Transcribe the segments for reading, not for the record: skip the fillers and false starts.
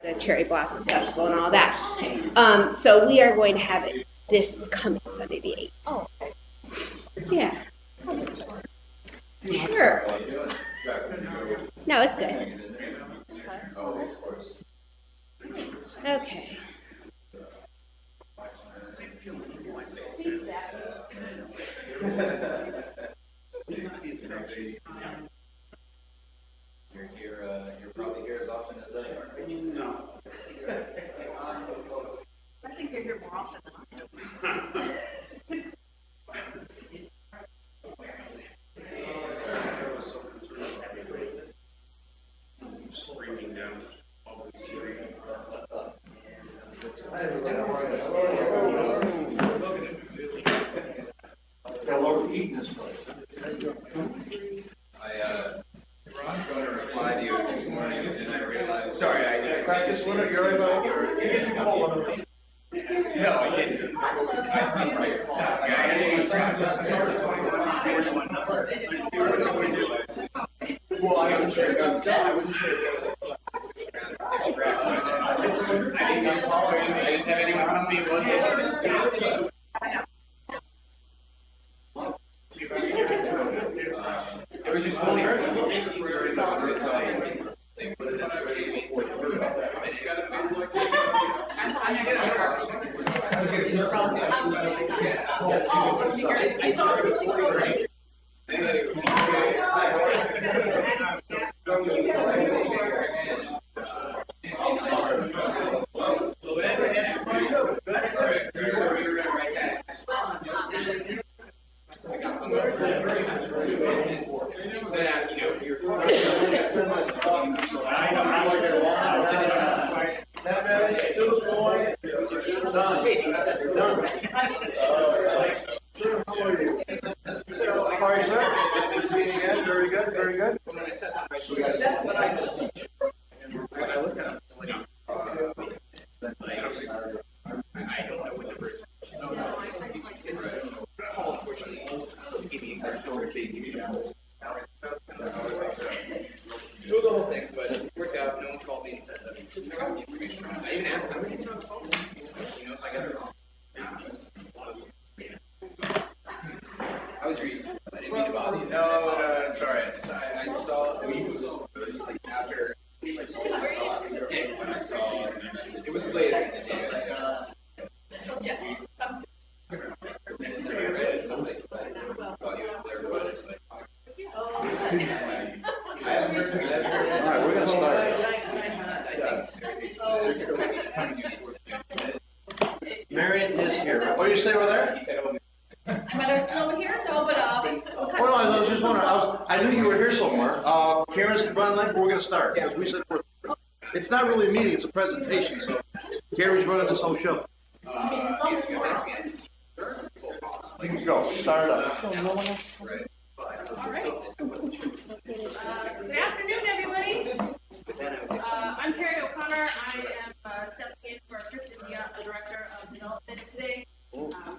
the Cherry Blossom Festival and all that. So we are going to have it this coming Sunday, the 8th. Oh, Yeah. Sure. No, it's good. Okay. You're probably here as often as I are. No. I think you're here more often than I am. Screaming down all the TV. Got a lot of heat in this place. I was going to reply to you this morning, and I realized. Sorry, I did. Practice one of your, you get your call on it. No, I didn't. I'm right. Well, I wasn't sure. I wasn't sure. I didn't have anyone tell me it was. It was just funny. Very good, very good. Do the whole thing, but it worked out. No one called me and said that. I got the information wrong. I even asked them, you know, if I got it wrong. I was reasonable. I didn't mean to bother you. No, it's all right. I saw it was like after when I saw it was later in the day. All right, we're gonna start. Marion is here. Oh, you stay over there? Am I still here? No, but Oh, no, I was just wondering, I knew you were here somewhere. Karen's running late, but we're gonna start, because we said, it's not really a meeting, it's a presentation, so Karen's running this whole show. You can go, start it up. all right. Good afternoon, everybody. I'm Carrie O'Connor. I am stepping in for Kristen Dion, the Director of Development today.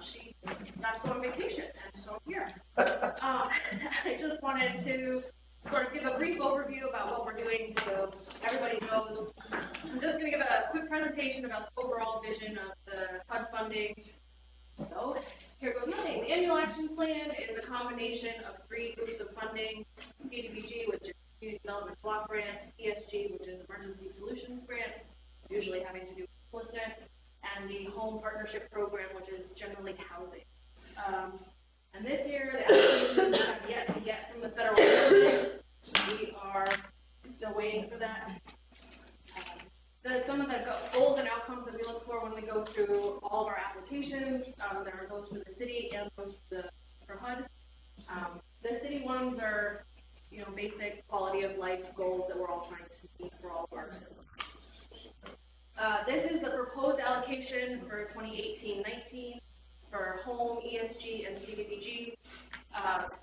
She got to go on vacation, and so I'm here. I just wanted to sort of give a brief overview about what we're doing so everybody knows. I'm just going to give a quick presentation about the overall vision of the HUD funding. So here goes nothing. The annual action plan is a combination of three groups of funding: CDBG, which is Community Development Block Grant; ESG, which is Emergency Solutions Grants, usually having to do with homelessness; and the Home Partnership Program, which is generally housing. And this year, the applications we have yet to get from the federal government. We are still waiting for that. Some of the goals and outcomes that we look for when we go through all of our applications, there are those for the city and those for HUD. The city ones are, basic quality of life goals that we're all trying to meet for all of our citizens. This is the proposed allocation for 2018-19 for home, ESG, and CDBG.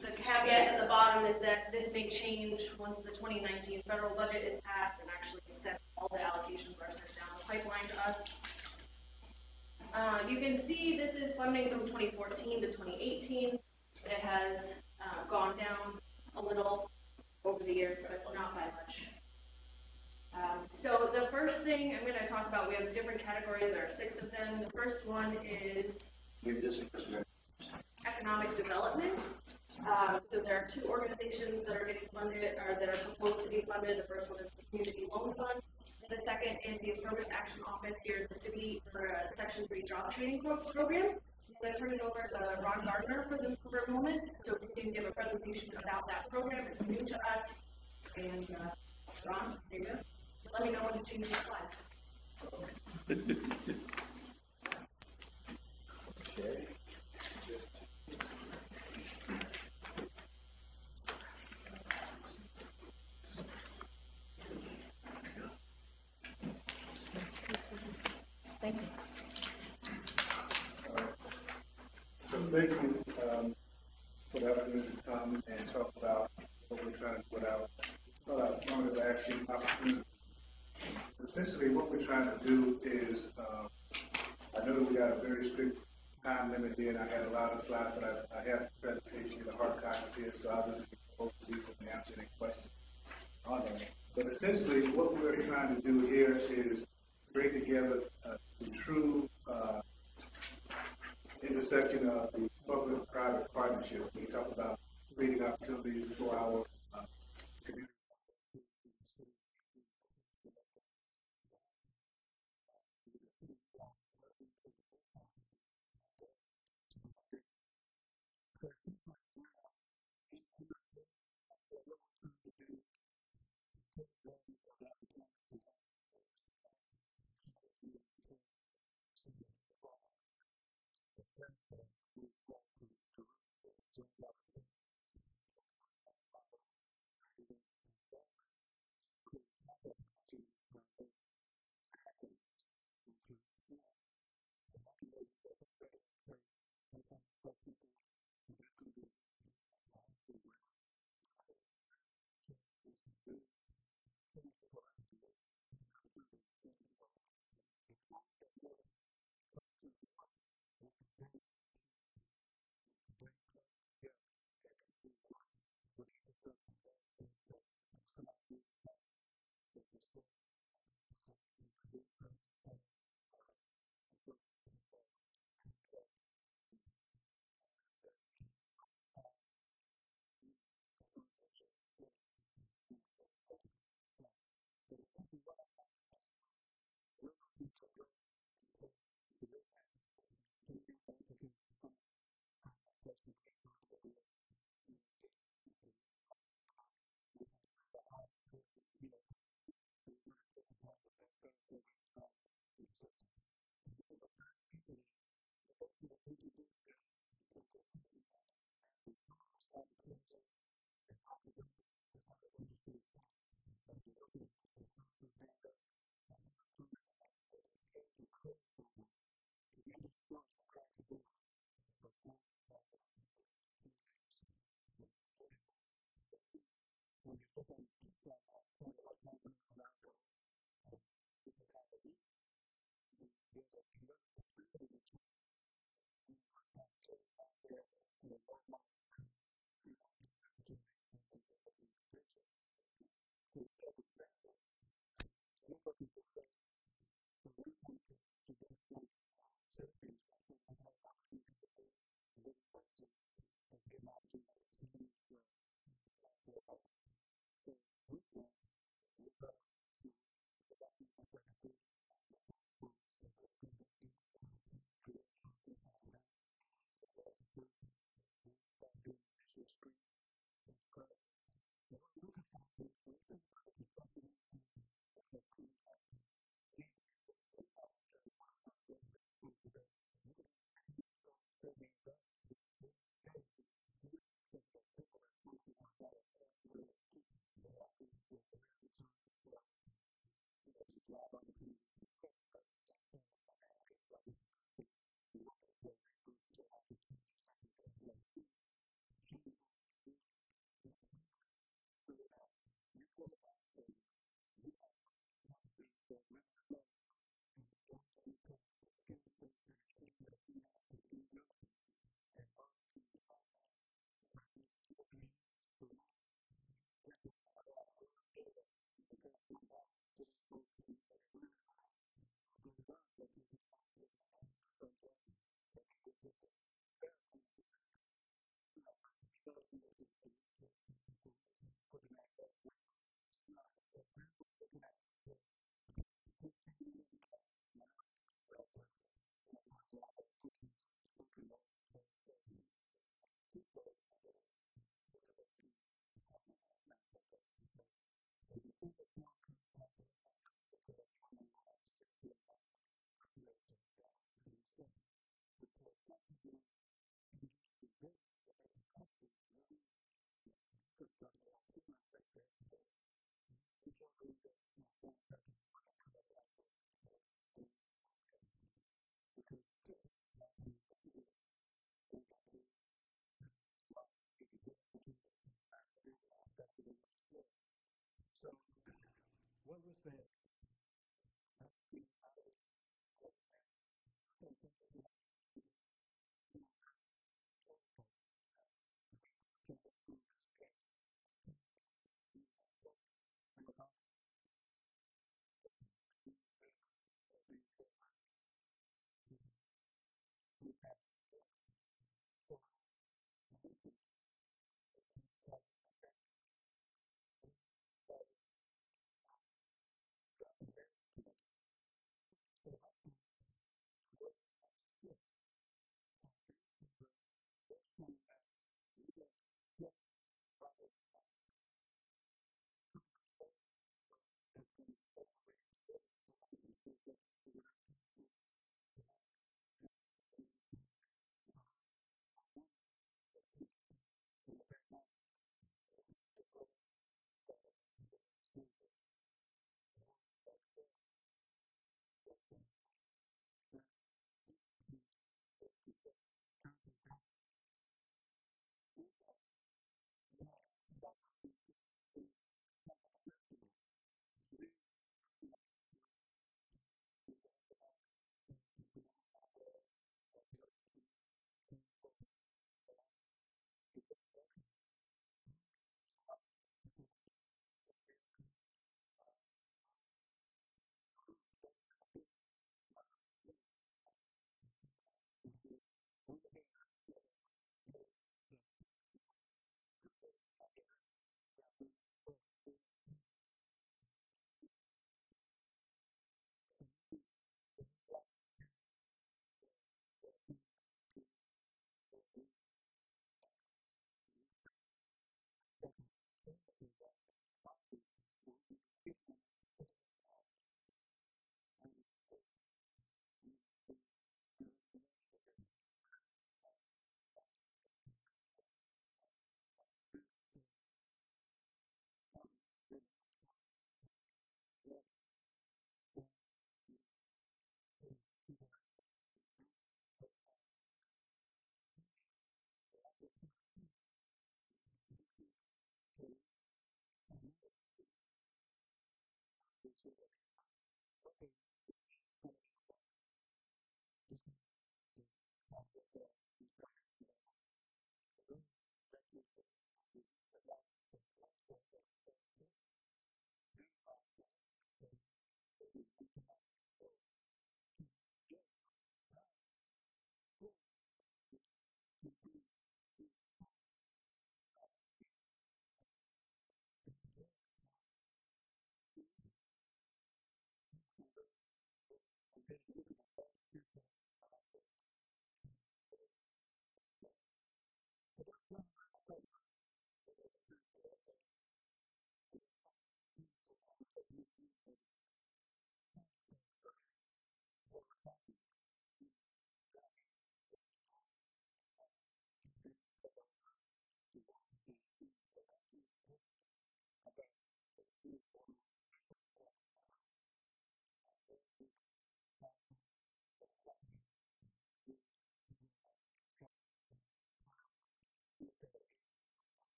The caveat at the bottom is that this may change once the 2019 federal budget is passed and actually all the allocations are sent down the pipeline to us. You can see this is funding from 2014 to 2018. It has gone down a little over the years, but not by much. So the first first thing I'm going to talk about, we have different categories. There are 6 of them. The first one is economic development. So there are 2 organizations that are getting funded, or that are proposed to be funded. The first one is the Community Loan Fund, and the second is the Affirmative Action Office here in the city for a Section 3 job training program. I'm going to turn it over to Ron Gardner for a moment, so he can give a presentation about that program. It's new to us, and Ron, there you go. Let me know when to change the slide. Okay. Thank you. So thank you for the opportunity to come and talk about what we're trying to put out, affirmative action opportunities. Essentially, what we're trying to do is, I know that we got a very strict time limit here, and I had a lot of slides, but I have the presentation, the hard copies here, so I'll just be supposed to be able to answer any questions on them. But essentially, what we're trying to do here is bring together the true intersection of the public-private partnership. We talk about creating opportunities for our community.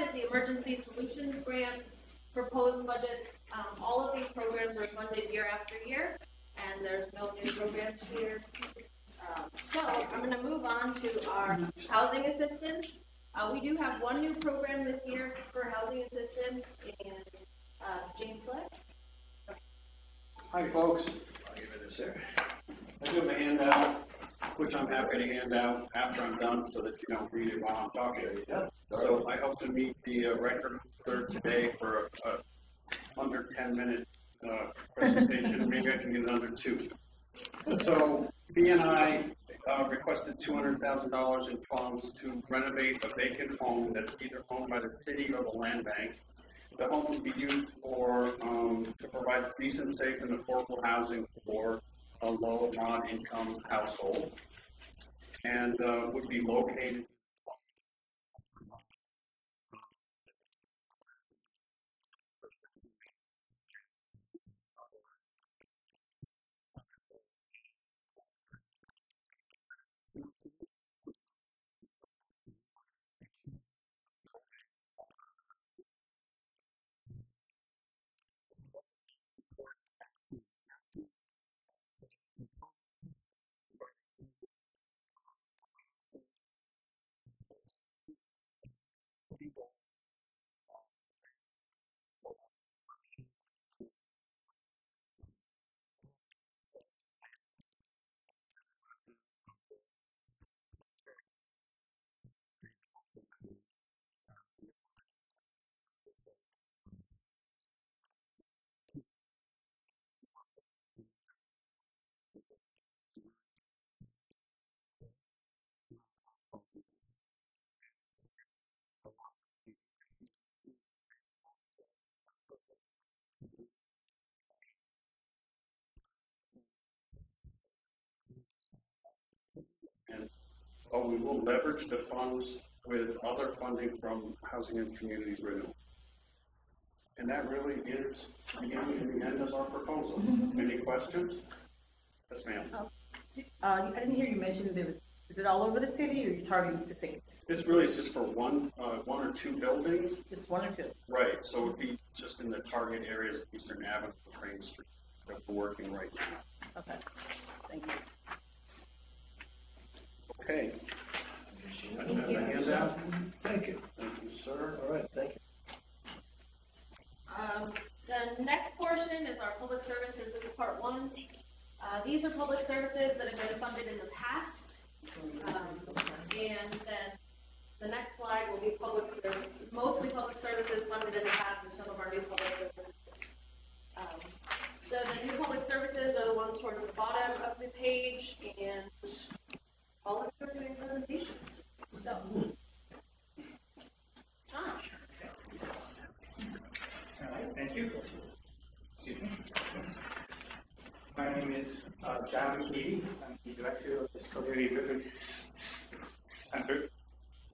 Is the emergency solutions grants proposed budget. All of these programs are funded year after year, and there's no new programs here. So I'm going to move on to our housing assistance. We do have one new program this year for housing assistance, and James Fleck. Hi, folks. I'll give it this here. I do have a handout, which I'm happy to hand out after I'm done so that you don't read it while I'm talking. Yeah. So I hope to meet the record clear today for a under 10-minute presentation. Maybe I can get it under 2. So BNI requested $200,000 in funds to renovate a vacant home that's either owned by the city or the land bank. The home would be used for, to provide decent, safe, and affordable housing for a low, non-income household, and would be located. And we will leverage the funds with other funding from Housing and Community Renewal. And that really is the beginning and the end of our proposal. Any questions? Yes, ma'am. I didn't hear you mention there was, is it all over the city or are you targeting specific? This really is just for one or two buildings. Just one or two? Right, so it would be just in the target areas of Eastern Avenue, Crane Street, that we're working right now. Okay, thank you. Okay. Thank you. Handout? Thank you. Thank you, sir. All right, thank you. The next portion is our public services. This is part one. These are public services that have been funded in the past. And then the next slide will be public services, mostly public services funded in the past and some of our new public services. So the new public services are the ones towards the bottom of the page, and all of them are doing presentations. So, John. All right, thank you. Excuse me. My name is John McKeady. I'm the director of the Schenectady Rivers Center.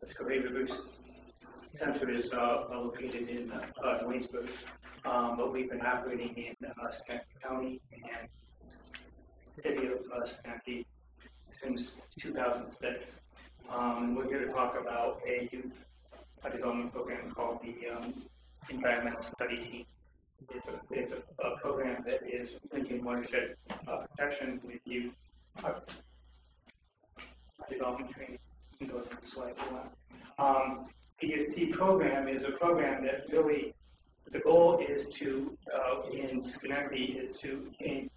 The Schenectady Rivers Center is located in Waynesburg, but we've been operating in Schenectady County and city of Schenectady since 2006. We're here to talk about a youth development program called the Environmental Study Team. It's a program that is linking watershed protection with youth development training. You can go to the slide if you want. PST program is a program that really, the goal is to, in Schenectady, is to gain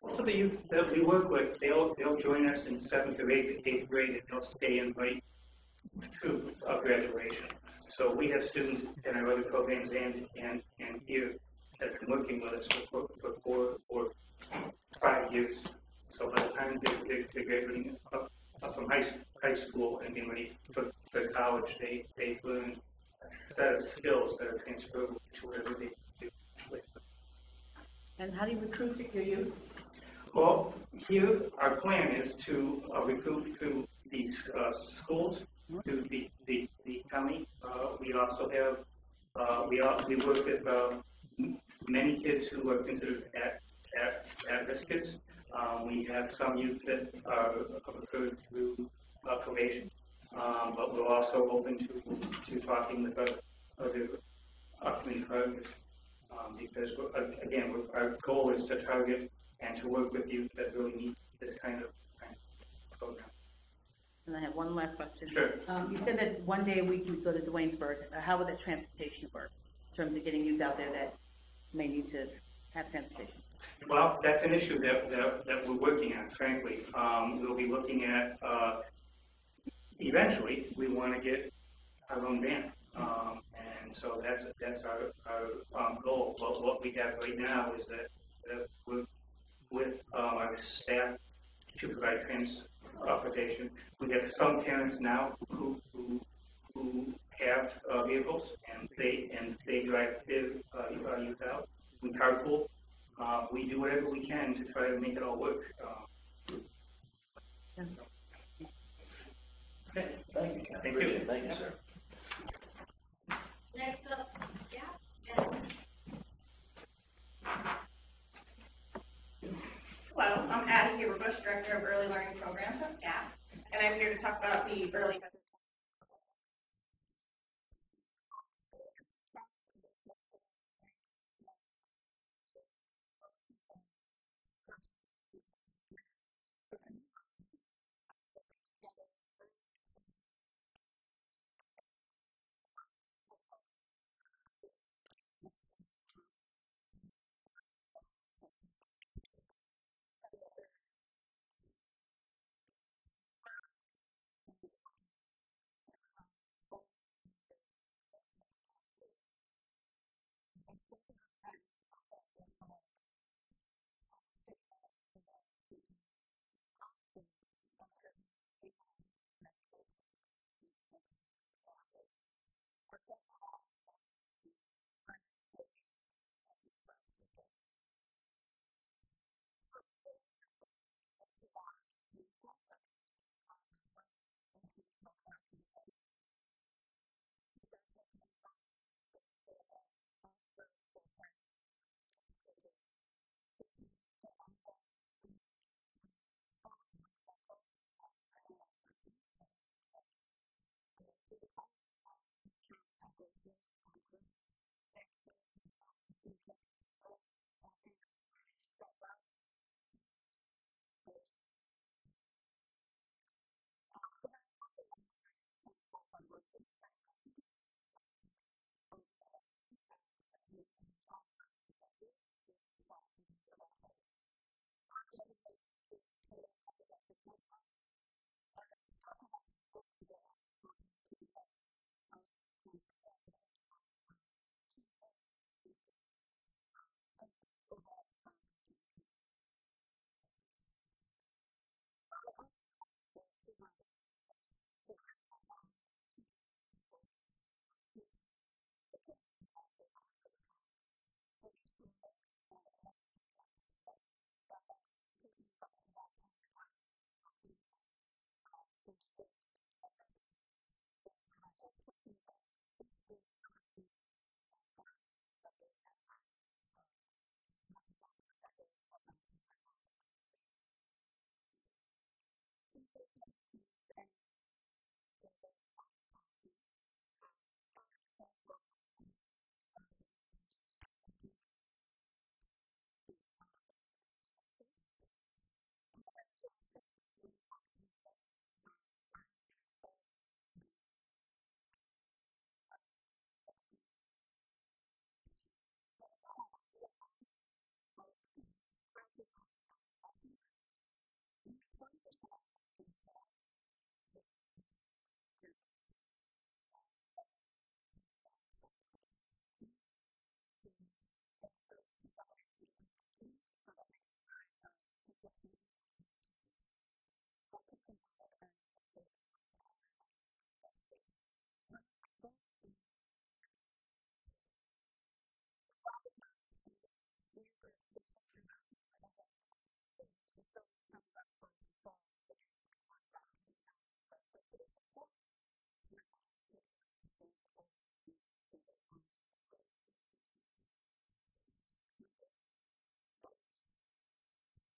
Most of the youth that we work with, they'll join us in seventh or eighth grade, and they'll stay in right to graduation. So we have students in our other programs and here that have been working with us for 4 or 5 years. So by the time they're graduating up from high school and getting ready for college, they've learned a set of skills that are transferable to whatever they do. And how do you recruit your youth? Well, here, our plan is to recruit through these schools, through the county. We also have, we work with many kids who are considered at-risk kids. We have some youth that are recruited through probation, but we're also open to talking with other community partners. Because our goal is to target and to work with youth that really need this kind of program. And I have one last question. Sure. You said that one day a week you would go to Duanesburg. How would that transportation work in terms of getting youth out there that may need to have transportation? Well, that's an issue that we're working on, frankly. We'll be looking at, eventually, we want to get our own van. And so that's our goal. But what we have right now is that we're with our staff to provide transportation. We have some parents now who have vehicles and they drive their youth out. We carpool. We do whatever we can to try to make it all work. Okay. Thank you, Ken. Thank you. Appreciate it. Thank you, sir. Next up, Hello, I'm Addie Haberbush, Director of Early Learning Programs and Staff, and I'm here to talk about the early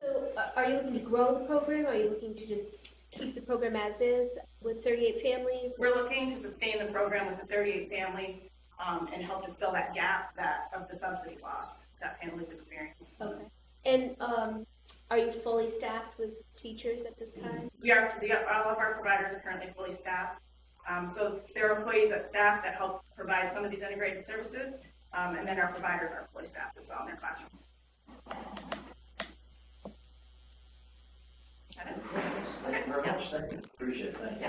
So are you looking to grow the program, or are you looking to just keep the program as is with 38 families? We're looking to sustain the program with the 38 families and help to fill that gap of the subsidy loss that families experience. Okay. And are you fully staffed with teachers at this time? All of our providers are currently fully staffed. So there are employees at staff that help provide some of these integrated services, and then our providers are fully staffed as well in their classroom. Thank you very much. Thank you. Appreciate it. Thank you.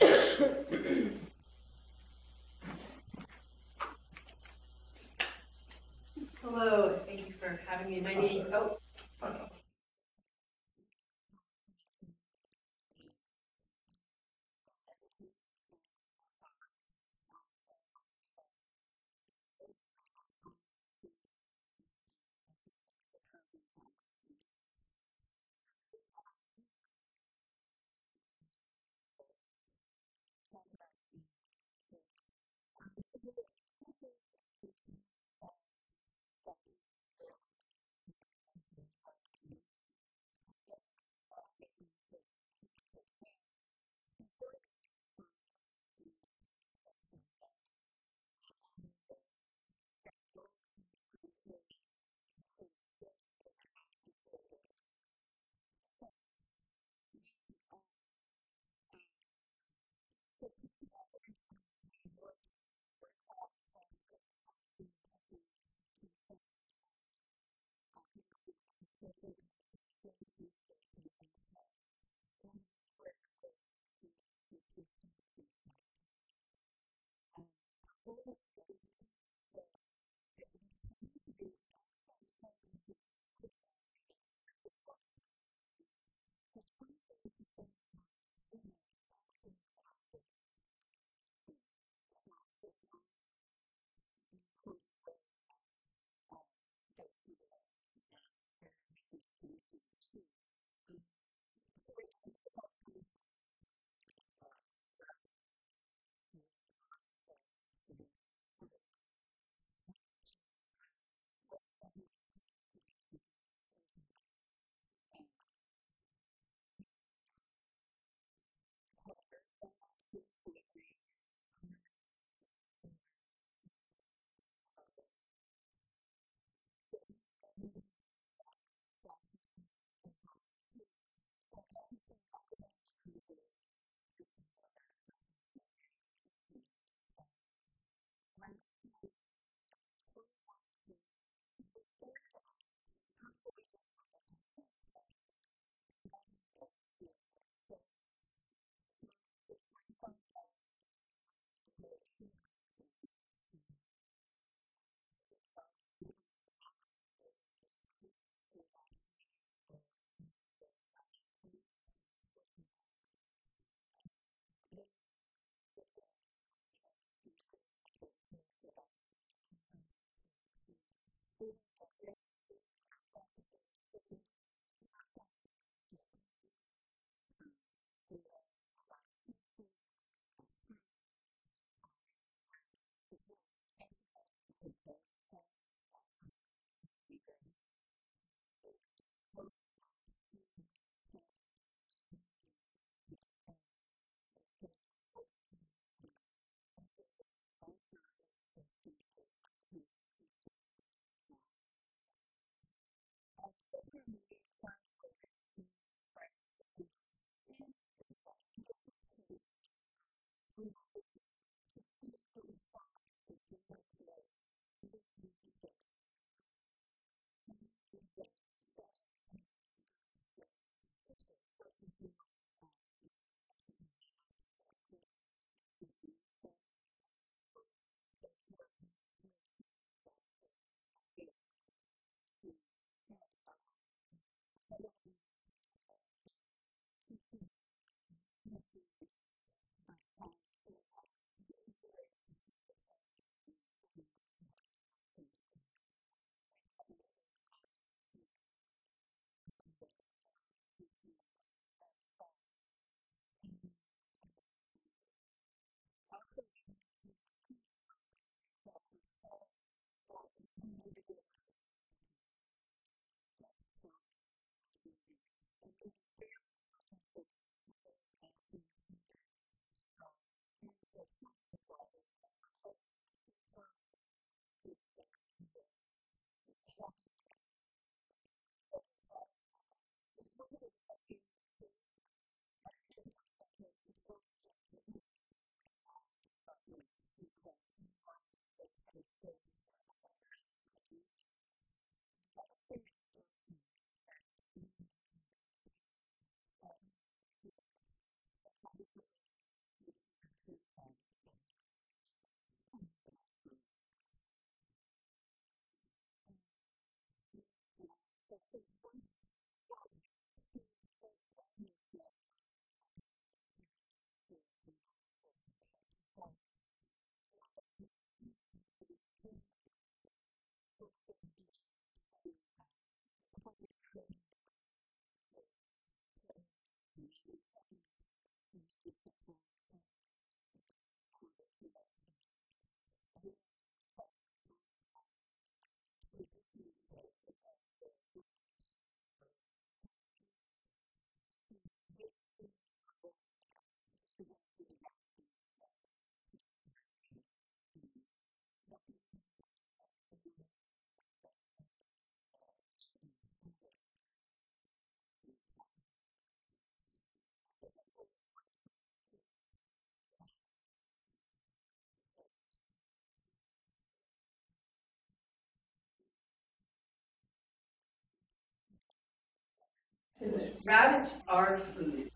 Yeah. Hello, thank you for having me. My name, Rabbits are food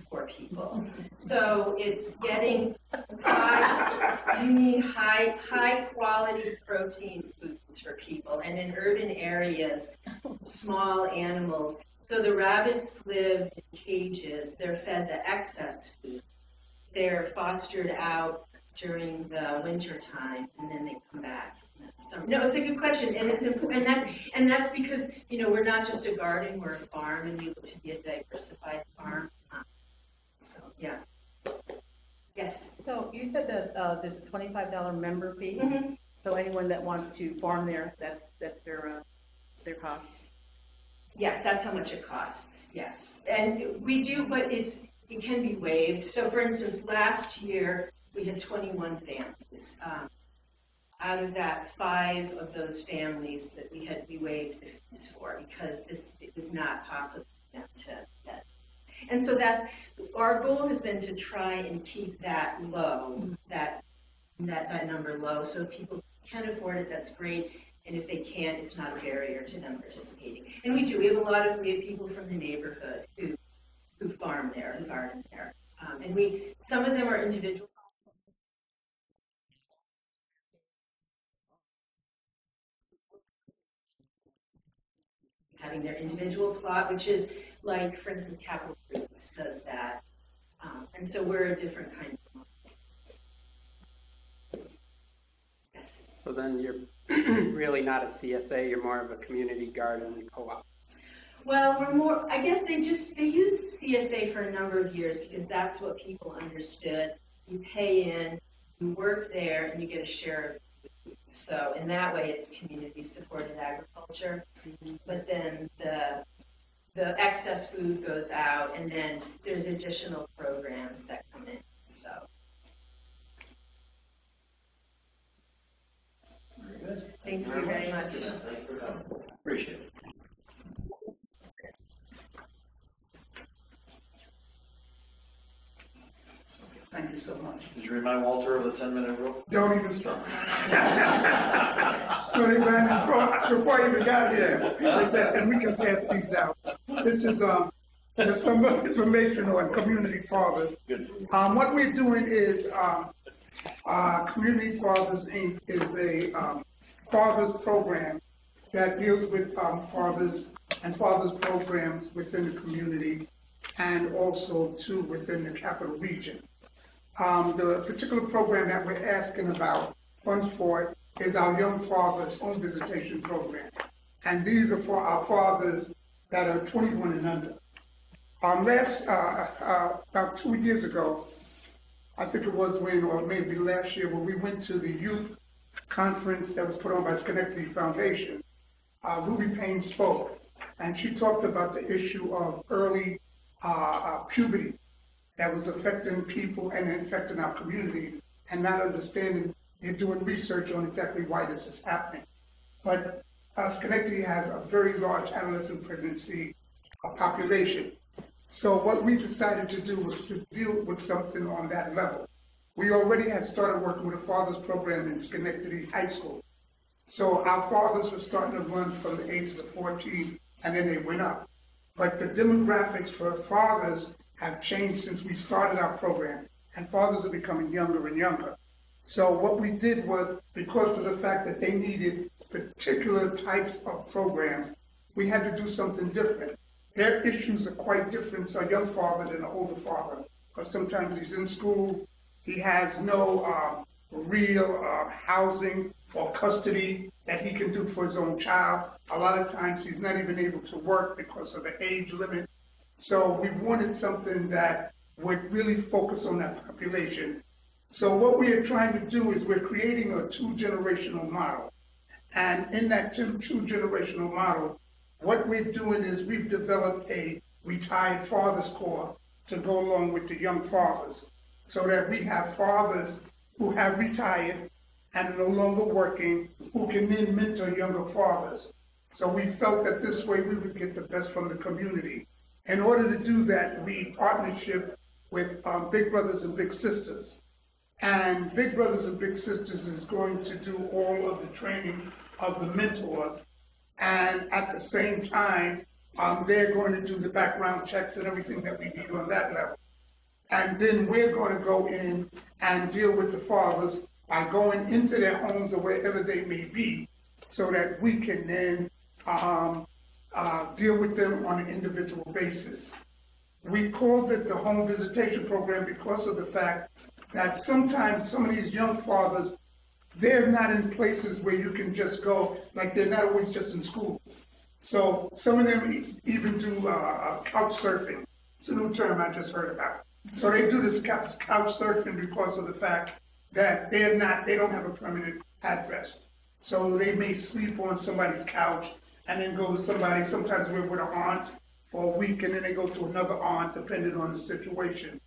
for people. So it's getting you need high quality protein foods for people. And in urban areas, small animals. So the rabbits live in cages. They're fed the excess food. They're fostered out during the winter time, and then they come back. No, it's a good question, and it's important, and that's because we're not just a garden, we're a farm, and we look to be a diversified farm. So yeah, yes. So you said that there's a $25 member fee. Mm-hmm. So anyone that wants to farm there, that's their cost. Yes, that's how much it costs. Yes, and we do, but it can be waived. So for instance, last year we had 21 families. Out of that, 5 of those families that we waived the fees for because it was not possible for them to get. And so that's our goal has been to try and keep that low, that number low. So if people can afford it, that's great. And if they can't, it's not a barrier to them participating. And we do. We have people from the neighborhood who farm there, who garden there. And some of them are individual. Having their individual plot, which is like, for instance, Capital Fruits does that. And so we're a different kind of model. Yes. So then you're really not a CSA, you're more of a community garden co-op. Well, we're more, I guess they used CSA for a number of years because that's what people understood. You pay in, you work there, and you get a share of food. So in that way, it's community-supported agriculture. But then the excess food goes out, and then there's additional programs that come in. So. Very good. Thank you very much. Thanks for coming. Appreciate it. Thank you so much. Did you remind Walter of the 10-minute rule? Don't even start. No, they ran in front before I even got here. They said, and we can pass these out. This is there's some information on community fathers. Good. What we're doing is Community Fathers Inc. is a fathers program that deals with fathers and fathers programs within the community and also too within the capital region. The particular program that we're asking about funds for is our Young Fathers Home Visitation Program. And these are for our fathers that are 21 and under. About 2 years ago, I think it was or maybe last year, when we went to the youth conference that was put on by Schenectady Foundation, Ruby Payne spoke, and she talked about the issue of early puberty that was affecting people and affecting our communities, and not understanding. They're doing research on exactly why this is happening. But Schenectady has a very large adolescent pregnancy population. So what we decided to do was to deal with something on that level. We already had started working with a father's program in Schenectady High School. So our fathers were starting to run from the ages of 14, and then they went up. But the demographics for fathers have changed since we started our program, and fathers are becoming younger and younger. So what we did was, because of the fact that they needed particular types of programs, we had to do something different. Their issues are quite different, so a young father than an older father, because sometimes he's in school, he has no real housing or custody that he can do for his own child. A lot of times he's not even able to work because of the age limit. So we wanted something that would really focus on that population. So what we are trying to do is we're creating a two-generational model. And in that two-generational model, what we're doing is we've developed a retired fathers corps to go along with the young fathers, so that we have fathers who have retired and are no longer working, who can then mentor younger fathers. So we felt that this way we would get the best from the community. In order to do that, we partnership with Big Brothers and Big Sisters. And Big Brothers and Big Sisters is going to do all of the training of the mentors. And at the same time, they're going to do the background checks and everything that we need on that level. And then we're going to go in and deal with the fathers by going into their homes or wherever they may be, so that we can then deal with them on an individual basis. We called it the home visitation program because of the fact that sometimes some of these young fathers, they're not in places where you can just go, like they're not always just in school. So some of them even do couch surfing. It's a new term I just heard about. So they do this couch surfing because of the fact that they don't have a permanent address. So they may sleep on somebody's couch and then go to somebody, sometimes we're with an aunt for a week, and then they go to another aunt, depending on the situation.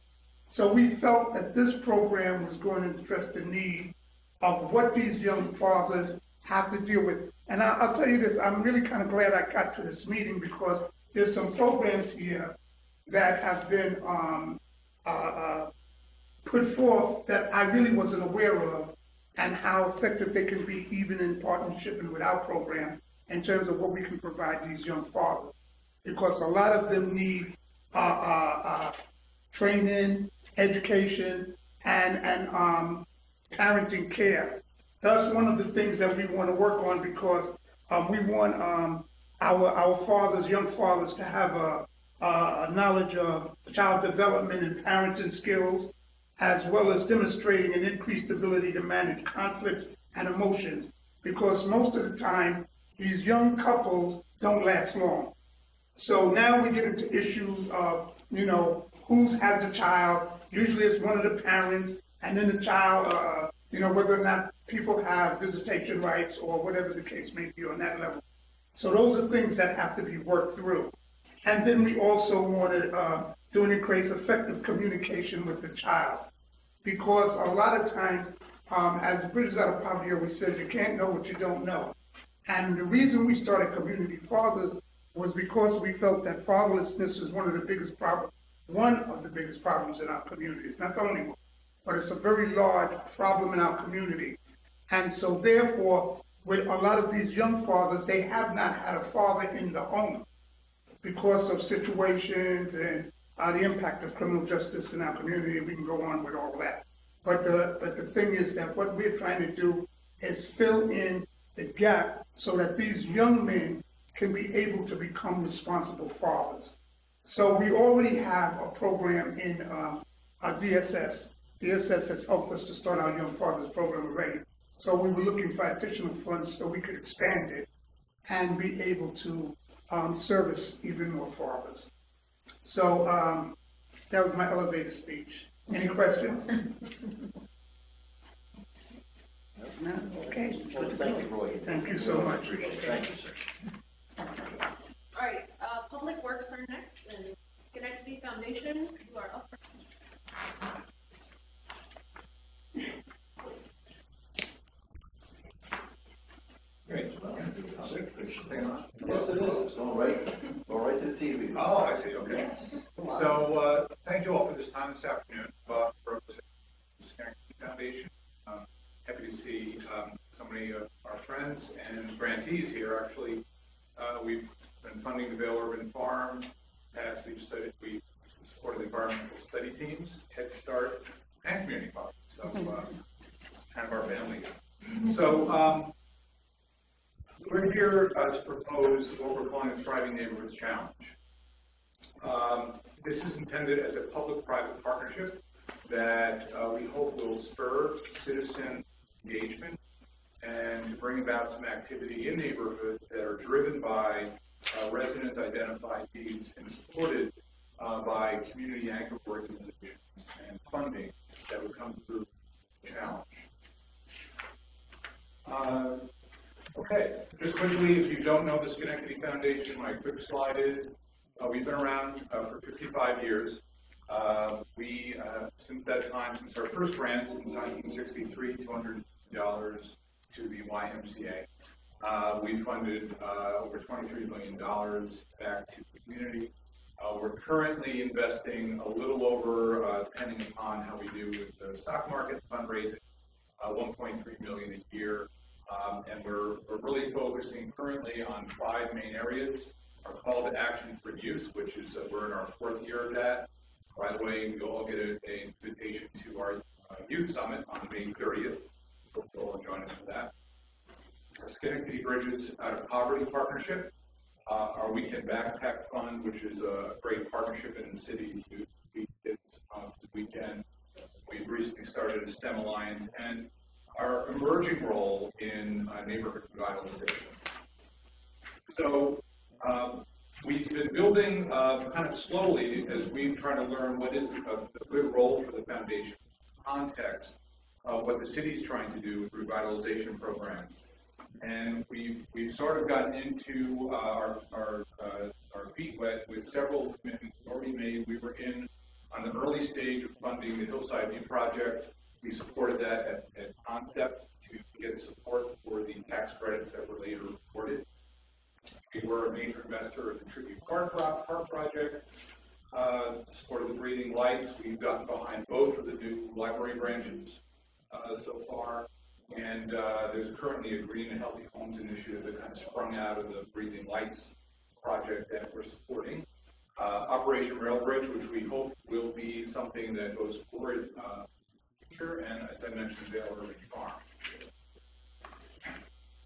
So we felt that this program was going to address the need of what these young fathers have to deal with. And I'll tell you this, I'm really kind of glad I got to this meeting, because there's some programs here that have been put forth that I really wasn't aware of, and how effective they can be even in partnership and with our program in terms of what we can provide these young fathers. Because a lot of them need training, education, and parenting care. That's one of the things that we want to work on, because we want our fathers, young fathers, to have a knowledge of child development and parenting skills, as well as demonstrating an increased ability to manage conflicts and emotions. Because most of the time, these young couples don't last long. So now we get into issues of, who has the child. Usually it's one of the parents, and then the child, whether or not people have visitation rights or whatever the case may be on that level. So those are things that have to be worked through. And then we also want to do and increase effective communication with the child. Because a lot of times, as Bridges Out of Poverty always says, you can't know what you don't know. And the reason we started Community Fathers was because we felt that fatherlessness is one of the biggest problems in our community. It's not the only one, but it's a very large problem in our community. And so therefore, with a lot of these young fathers, they have not had a father in the home because of situations and the impact of criminal justice in our community. We can go on with all that. But the thing is that what we're trying to do is fill in the gap so that these young men can be able to become responsible fathers. So we already have a program in our DSS. DSS has helped us to start our Young Fathers program already. So we were looking for additional funds so we could expand it and be able to service even more fathers. So that was my elevator speech. Any questions? No? Okay. Thank you, Roy. Thank you so much. Thank you, sir. All right, Public Works are next, and Schenectady Foundation, you are up first. Great. Yes, it is. It's going right to the TV. Oh, I see, okay. So, thank you all for this time this afternoon, for the Schenectady Foundation. Happy to see so many of our friends funding the Vail Urban Farm. As we supported environmental study teams, Head Start, and community farms. So kind of our family. So we're here to propose what we're calling a Thriving Neighborhoods Challenge. This is intended as a public-private partnership that we hope will spur citizen engagement and bring about some activity in neighborhoods that are driven by resident-identified needs and supported by community anchor organizations and funding that would come through the challenge. Okay, just quickly, if you don't know the Schenectady Foundation, my quick slide is, we've been around for 55 years. We, since that time, since our first grant in 1963, $200 to the YMCA. We funded over $23 million back to the community. We're currently investing a little over, depending upon how we do with the stock market fundraising, $1.3 million a year. And we're really focusing currently on 5 main areas. Our call to action for youth, which is, we're in our 4th year of that. By the way, you'll all get an invitation to our youth summit on May 30th. Hope you'll all join us for that. Our Schenectady Bridges Out of Poverty Partnership. Our Weekend Backpack Fund, which is a great partnership in the city to feed kids this weekend. We've recently started a STEM Alliance, and our emerging role in neighborhood revitalization. So we've been building kind of slowly as we've tried to learn what is a good role for the foundation, context of what the city's trying to do with revitalization programs. And we've sort of gotten into our feet wet with several commitments already made. We were on the early stage of funding the Hillside View project. We supported that at concept to get support for the tax credits that were later reported. We were a major investor in the Tribute Park project, supported the Breathing Lights. We've gotten behind both of the new library branches so far. And there's currently a Green and Healthy Homes initiative that kind of sprung out of the Breathing Lights project that we're supporting. Operation Rail Bridge, which we hope will be something that goes forward future, and as I mentioned, Vail Urban Farm.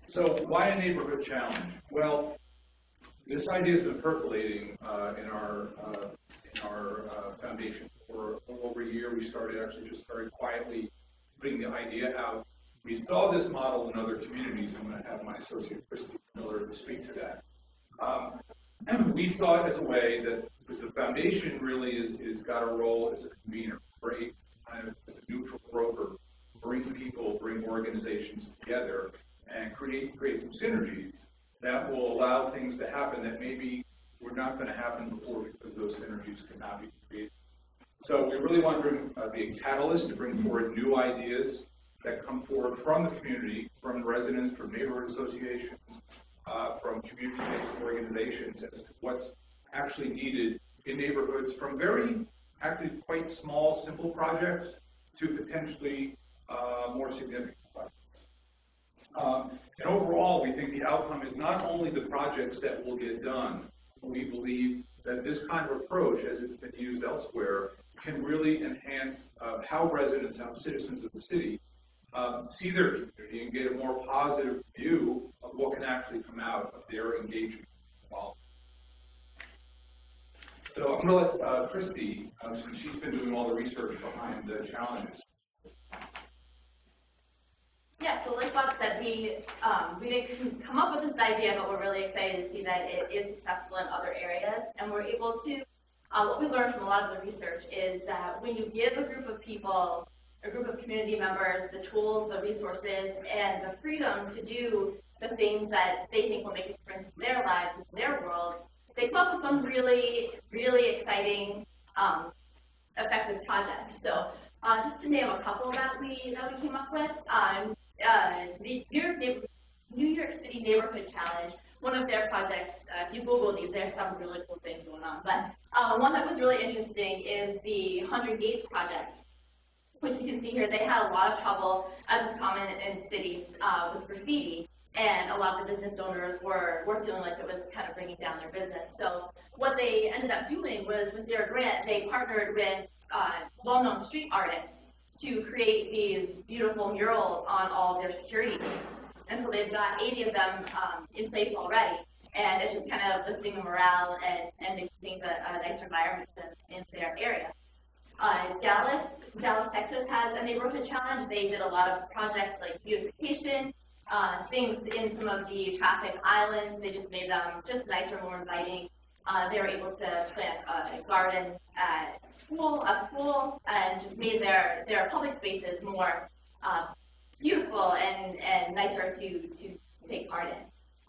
So why a neighborhood challenge? Well, this idea has been percolating in our foundation for over a year. We started actually just very quietly putting the idea out. We saw this model in other communities. I'm going to have my associate Christy Miller to speak to that. We saw it as a way that, because the foundation really is got a role as a convener, right? Kind of as a neutral broker, bring people, bring organizations together, and create some synergies that will allow things to happen that maybe were not going to happen before because those synergies could not be created. So we really want to be a catalyst to bring forward new ideas that come forward from the community, from residents, from neighborhood associations, from community-based organizations as to what's actually needed in neighborhoods, from very, actually quite small, simple projects to potentially more significant projects. And overall, we think the outcome is not only the projects that will get done, but we believe that this kind of approach, as it's been used elsewhere, can really enhance how residents, how citizens of the city see their community and get a more positive view of what can actually come out of their engagement. So I'm going to let Christy, since she's been doing all the research behind the challenges. Yeah, so like Bob said, we didn't come up with this idea, but we're really excited to see that it is successful in other areas, and we're able to, what we learned from a lot of the research is that when you give a group of people, a group of community members, the tools, the resources, and the freedom to do the things that they think will make a difference in their lives and their worlds, they come up with some really, really exciting, effective projects. So just to name a couple that we came up with, the New York City Neighborhood Challenge, one of their projects, if you Google these, there's some really cool things going on. But one that was really interesting is the 100 Gates Project, which you can see here. They had a lot of trouble, as is common in cities, with graffiti. and a lot of the business owners were feeling like it was kind of bringing down their business. So what they ended up doing was, with their grant, they partnered with well-known street artists to create these beautiful murals on all of their security gates. And so they've got 80 of them in place already, and it's just kind of lifting the morale and making things a nicer environment in their area. Dallas, Texas has a neighborhood challenge. They did a lot of projects like beautification, things in some of the traffic islands. They just made them just nicer, more inviting. They were able to plant a garden at school, and just made their public spaces more beautiful and nicer to take part in.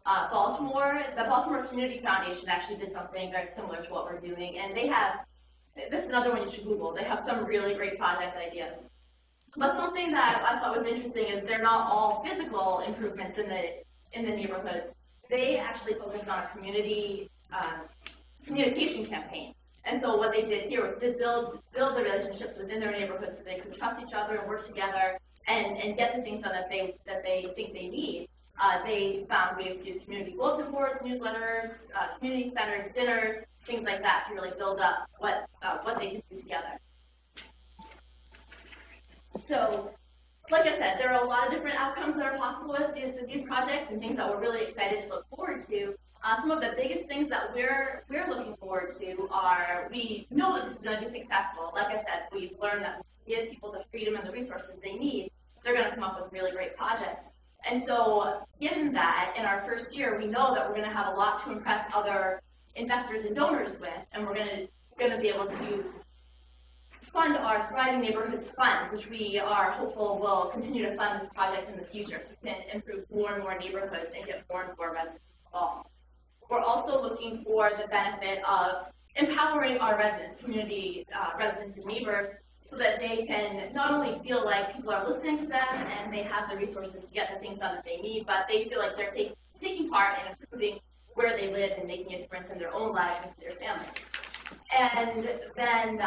The Baltimore Community Foundation actually did something very similar to what we're doing, and they have, this is another one you should Google, they have some really great project ideas. But something that I thought was interesting is they're not all physical improvements in the neighborhoods. They actually focused on a community communication campaign. And so what they did here was to build the relationships within their neighborhoods so they could trust each other and work together and get the things done that they think they need. They found ways to use community bulletin boards, newsletters, community centers, dinners, things like that to really build up what they can do together. So, like I said, there are a lot of different outcomes that are possible with these projects and things that we're really excited to look forward to. Some of the biggest things that we're looking forward to are, we know that this is going to be successful. Like I said, we've learned that we give people the freedom and the resources they need, they're going to come up with really great projects. And so, given that, in our first year, we know that we're going to have a lot to impress other investors and donors with, and we're going to be able to fund our Thriving Neighborhoods Fund, which we are hopeful will continue to fund this project in the future, so we can improve more and more neighborhoods and get more and more residents involved. We're also looking for the benefit of empowering our residents, community residents and neighbors, so that they can not only feel like people are listening to them and they have the resources to get the things done that they need, but they feel like they're taking part in improving where they live and making a difference in their own lives and their families. And then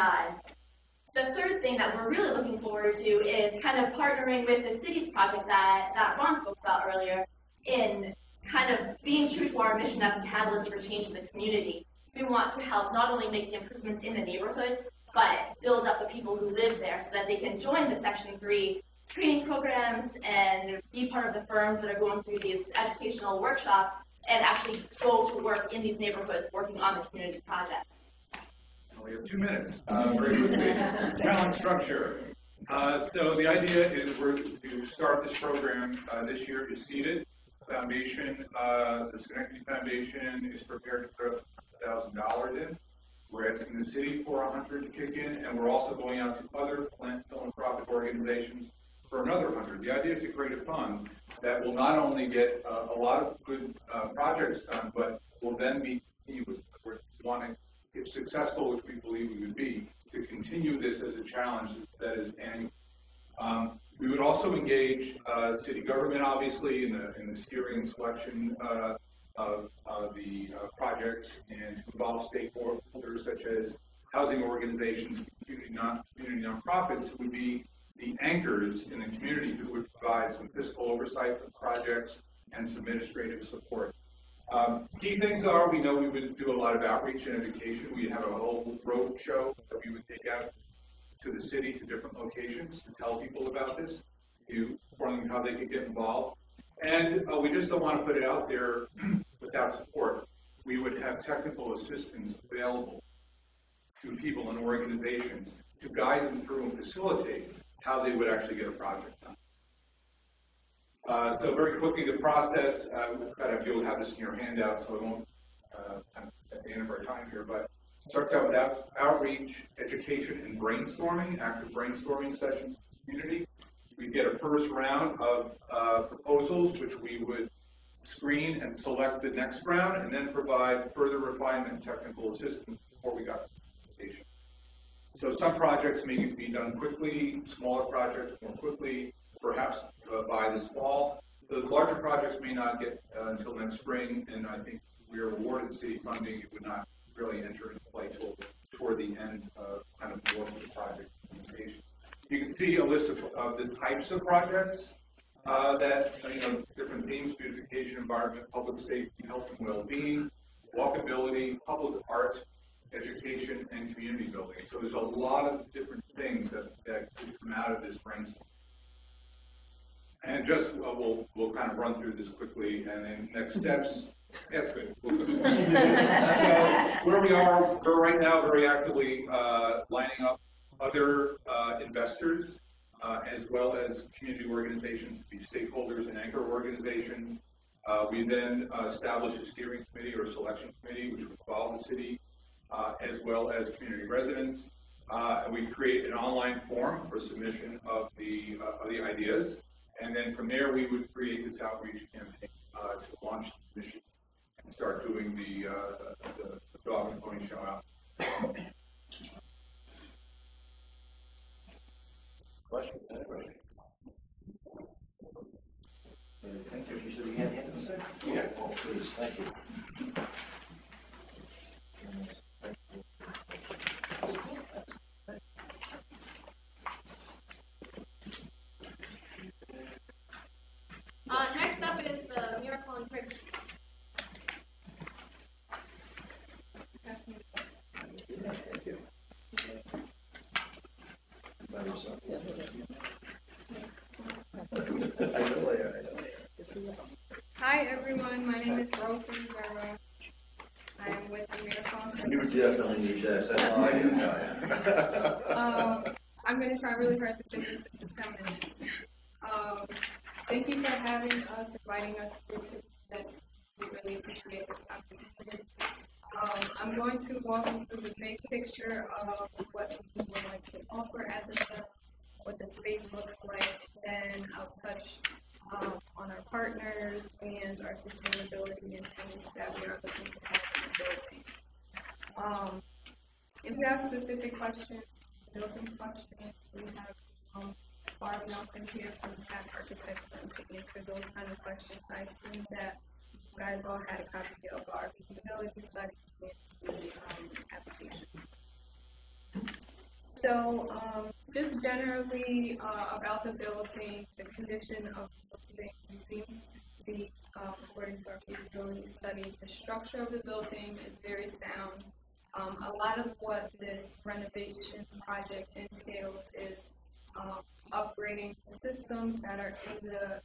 the third thing that we're really looking forward to is kind of partnering with the city's project that Ron spoke about earlier, in kind of being true to our mission as a catalyst for change in the community. We want to help not only make the improvements in the neighborhoods, but build up the people who live there so that they can join the Section 3 training programs and be part of the firms that are going through these educational workshops and actually go to work in these neighborhoods working on the community projects. We have 2 minutes. Very quickly. Challenge structure. So the idea is we're to start this program this year is seeded. Foundation, the Schenectady Foundation is prepared to put $1,000 in. We're asking the city for $100 to kick in, and we're also going out to other philanthropic organizations for another $100. The idea is to create a fund that will not only get a lot of good projects done, but will then be, we're wanting, if successful, which we believe we would be, to continue this as a challenge that is annual. We would also engage city government, obviously, in the steering and selection of the project, and involve stakeholders such as housing organizations, community nonprofits, who would be the anchors in the community, who would provide some fiscal oversight for projects and some administrative support. Key things are, we know we would do a lot of outreach and education. We have a whole road show that we would take out to the city, to different locations, to tell people about this, to inform them how they could get involved. And we just don't want to put it out there without support. We would have technical assistance available to people and organizations to guide them through and facilitate how they would actually get a project done. So very quickly, the process, you'll have this in your handout, so I won't at the end of our time here, but starts out with outreach, education, and brainstorming, active brainstorming sessions in the community. We get a first round of proposals, which we would screen and select the next round, and then provide further refinement and technical assistance before we got to the presentation. So some projects may need to be done quickly, smaller projects more quickly, perhaps by this fall. The larger projects may not get until next spring, and I think if we are awarded city funding, it would not really enter into play toward the end of kind of the work of the project implementation. You can see a list of the types of projects that, different themes: beautification, environment, public safety, health and well-being, walkability, public art, education, and community building. So there's a lot of different things that could come out of this brainstorm. And just, we'll kind of run through this quickly, and then next steps. That's good. We'll go. So where we are, we're right now very actively lining up other investors, as well as community organizations to be stakeholders and anchor organizations. We then establish a steering committee or a selection committee, which would involve the city, as well as community residents. And we create an online form for submission of the ideas. And then from there, we would create this outreach campaign to launch the mission and start doing the dog and pony show out. Questions, anybody? Thank you. You said you had anything to say? Yeah. Oh, please, thank you. Next up is the Miracle on Crick Street. Hi everyone, my name is Rosie Rivera. I am with the Miracle on Crick. You definitely need this. That's all I do. I'm going to try really hard to fit this into 10 minutes. Thank you for having us, inviting us to this event. We really appreciate this opportunity. I'm going to walk you through the big picture of what we would like to offer at the event, what the space looks like, and I'll touch on our partners and our sustainability and things that we are looking to have in the building. If you have specific questions, building questions, we have Barbie Nelson here from Staff Architect to answer those kind of questions. I assume that you guys all had a copy of our feasibility study and the application. So just generally about the building, the condition of the building, we seem to be, according to our feasibility study, the structure of the building is very sound. A lot of what this renovation project entails is upgrading the systems that are in the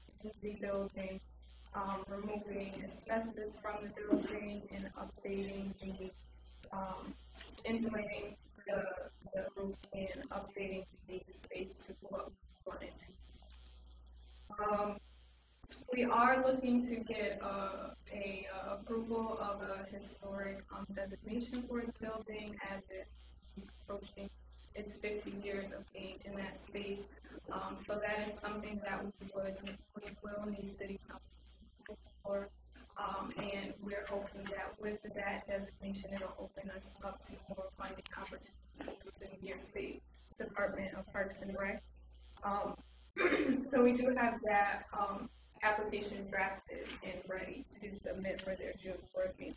building, removing asbestos from the building, and updating the insulating the roof and updating the space to what we want it to. We are looking to get a approval of a historic designation for the building as it's approaching its 50 years of being in that space. So that is something that we will need city council for. And we're hoping that with that designation, it'll open us up to more funding opportunities within the New York State Department of Parks and Rec. So we do have that application drafted and ready to submit for their June 4th meeting.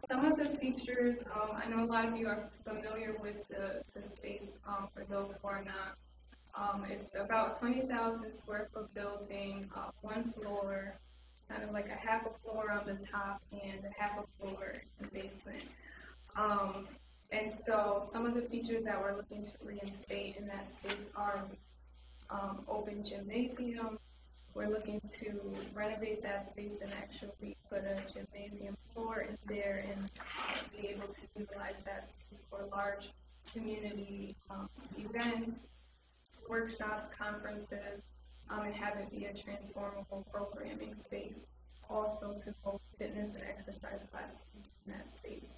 Some of the features, I know a lot of you are familiar with the space. For those who are not, it's about 20,000 square foot building, one floor, kind of like a half a floor on the top and a half a floor in the basement. And so some of the features that we're looking to reinstate in that space are open gymnasium. We're looking to renovate that space and actually put a gymnasium floor in there and be able to utilize that space for large community events, workshops, conferences, and have it be a transformable programming space, also to host fitness and exercise classes in that space.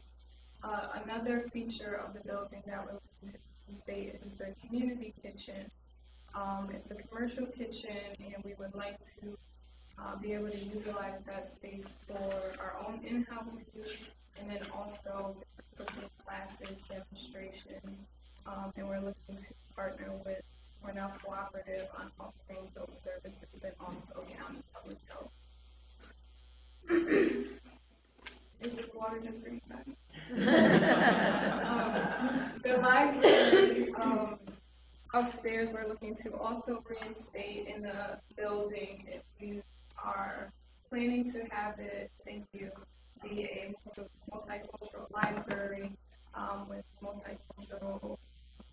Another feature of the building that we're looking to state is the community kitchen. It's a commercial kitchen, and we would like to be able to utilize that space for our own in-house use, and then also cooking classes, demonstrations, and we're looking to partner with Cornell Cooperative on offering those services and also county public health. Is this water just bringing back? The library, Upstairs, we're looking to also reinstate in the building. If we are planning to have it, thank you, be a multicultural library with multicultural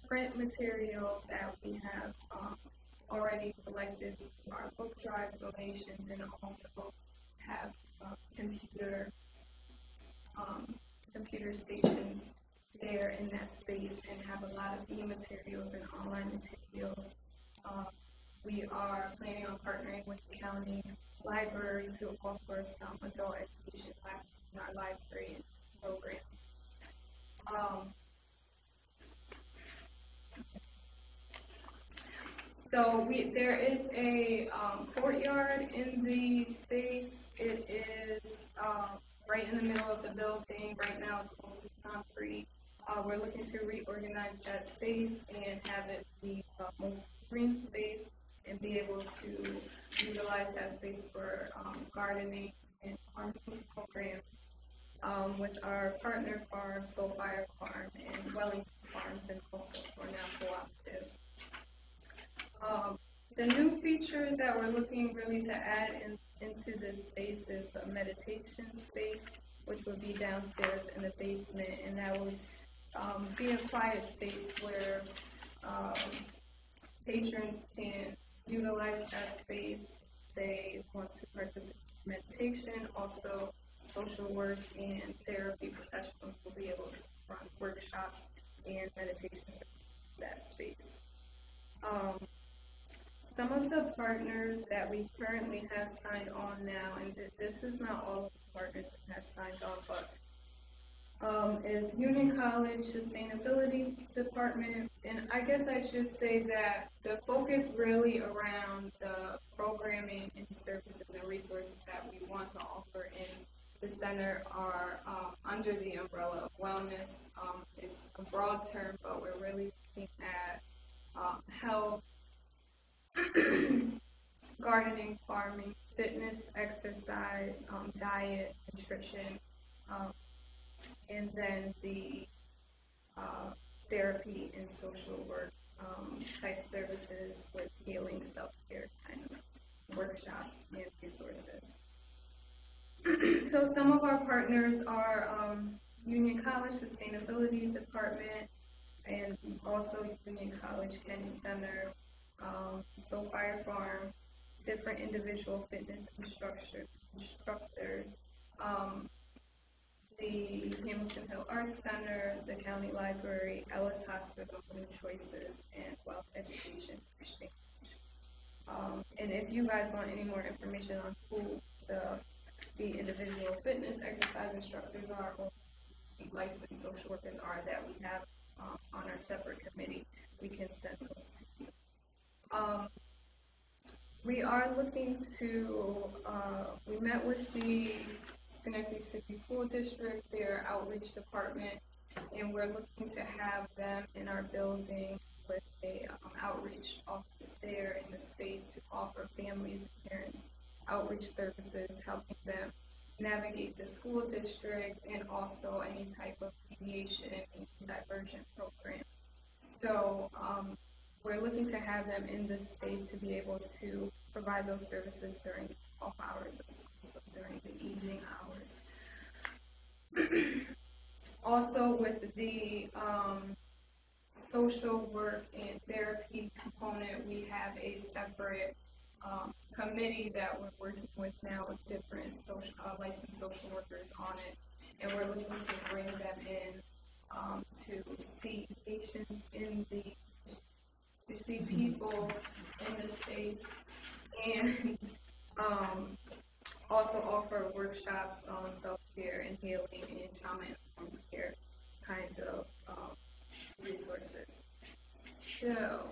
print material that we have already collected through our book drive donations, and also have computer stations there in that space, and have a lot of e-materials and online materials. We are planning on partnering with the county library to offer some adult education classes in our library program. So there is a courtyard in the space. It is right in the middle of the building. Right now it's mostly concrete. We're looking to reorganize that space and have it be mostly green space, and be able to utilize that space for gardening and farming programs with our partner farms, Soulfire Farm and Wellington Farms, and also for now Cooperative. The new features that we're looking really to add into this space is a meditation space, which would be downstairs in the basement, and that would be a quiet space where patrons can utilize that space. They want to participate in meditation, also social work and therapy professionals will be able to run workshops and meditation in that space. Some of the partners that we currently have signed on now, and this is not all of the partners we have signed on, but is Union College Sustainability Department. And I guess I should say that the focus really around the programming and services and resources that we want to offer in the center are under the umbrella of wellness. It's a broad term, but we're really looking at health, gardening, farming, fitness, exercise, diet, nutrition, and then the therapy and social work type services with healing, self-care kind of workshops and resources. So some of our partners are Union College Sustainability Department, and also Union College Kennedy Center, Soulfire Farm, different individual fitness instructors, the Hamilton Hill Arts Center, the County Library, Ellis Hospital, New Choices, and Wealth Education Exchange. And if you guys want any more information on who the individual fitness exercise instructors are, or licensed social workers are that we have on our separate committee, we can send those to you. We are looking to, we met with the Schenectady City School District, their outreach department, and we're looking to have them in our building with a outreach office there in the space to offer families and parents outreach services, helping them navigate the school district and also any type of mediation and diversion program. So we're looking to have them in this space to be able to provide those services during off hours of school, so during the evening hours. Also with the social work and therapy component, we have a separate committee that we're working with now with different licensed social workers on it, and we're looking to bring them in to see patients to see people in the space, and also offer workshops on self-care and healing and trauma-informed care kinds of resources. So,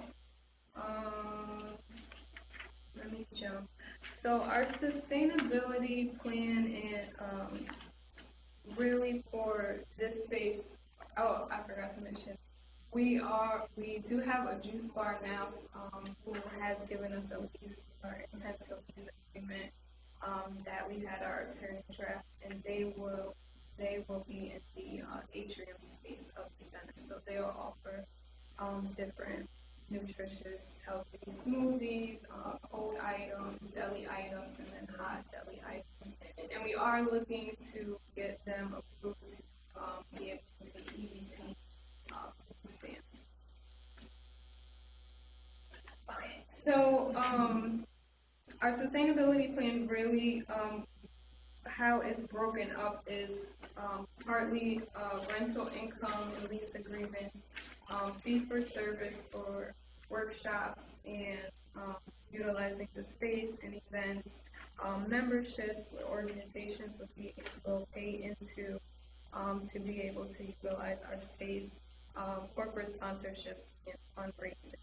let me jump. So our sustainability plan and really for this space, oh, I forgot to mention, we do have a juice bar now who has given us a lease or has a lease agreement that we had our attorney draft, and they will be in the atrium space of the center. So they'll offer different nutritious, healthy smoothies, cold items, deli items, and then hot deli items. And we are looking to get them approved to be able to get EBT stamp. Okay, so our sustainability plan really, how it's broken up is partly rental income and lease agreements, fee for service for workshops and utilizing the space and events, memberships where organizations will pay into to be able to utilize our space, corporate sponsorships and fundraising.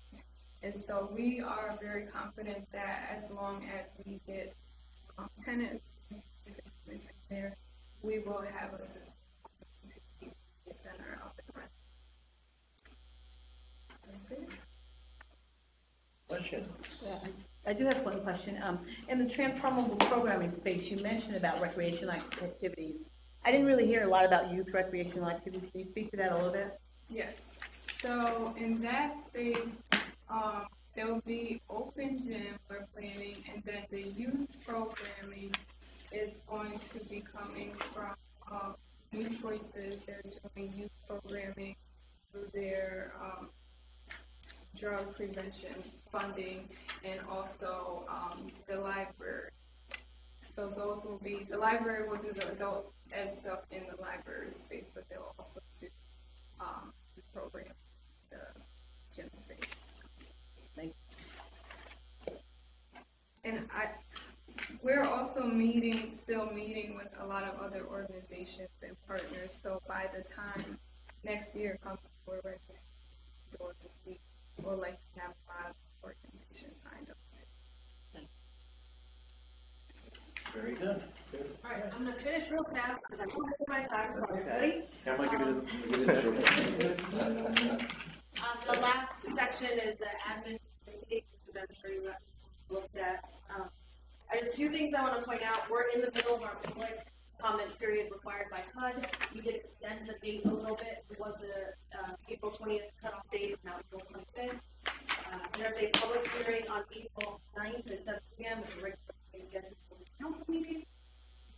And so we are very confident that as long as we get tenants there, we will have a system to keep the center up and running. That's it. Questions? Yeah, I do have one question. In the transformable programming space, you mentioned about recreational activities. I didn't really hear a lot about youth recreational activities. Can you speak to that a little bit? Yes. So in that space, there will be open gym we're planning, and then the youth programming is going to be coming from New Choices. They're doing youth programming through their drug prevention funding, and also the library. So those will be, the library will do the adult ed stuff in the library space, but they'll also do the program, the gym space. Thank you. And we're also still meeting with a lot of other organizations and partners. So by the time next year comes, we're ready to go to speak. We'll like to have a lot of organizations signed up. Very good. All right, I'm gonna finish real fast because I want to put my time. Ready? How am I giving it? The last section is the admin mistakes, which I'm sure you looked at. There's two things I want to point out. We're in the middle of our public comment period required by HUD. You did extend the date a little bit. It was the April 20th cutoff date, now April 25th. There's a public hearing on April 9th at 7 p.m. with a regularly scheduled council meeting.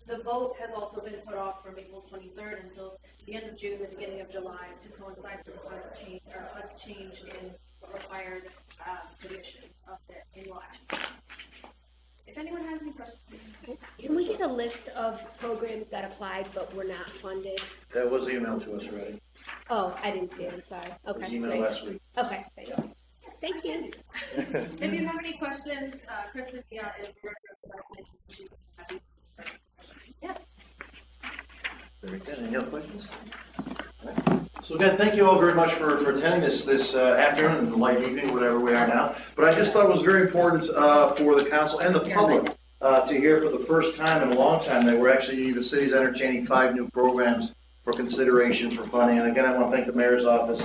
The vote has also been put off from April 23rd until the end of June, the beginning of July, to coincide with HUD's change in required submission of the annual action. If anyone has any questions. Can we get a list of programs that applied but were not funded? That was emailed to us already. Oh, I didn't see it, I'm sorry. It was Okay, emailed great. last week. Okay, thanks. Thank you. If you have any questions, Kristen Dia is director of development. She's happy. Yeah. Very good. Any other questions? So again, thank you all very much for attending this afternoon and the light evening, whatever we are now. But I just thought it was very important for the council and the public to hear for the first time in a long time that we're actually, the city's entertaining 5 new programs for consideration for funding. And again, I want to thank the mayor's office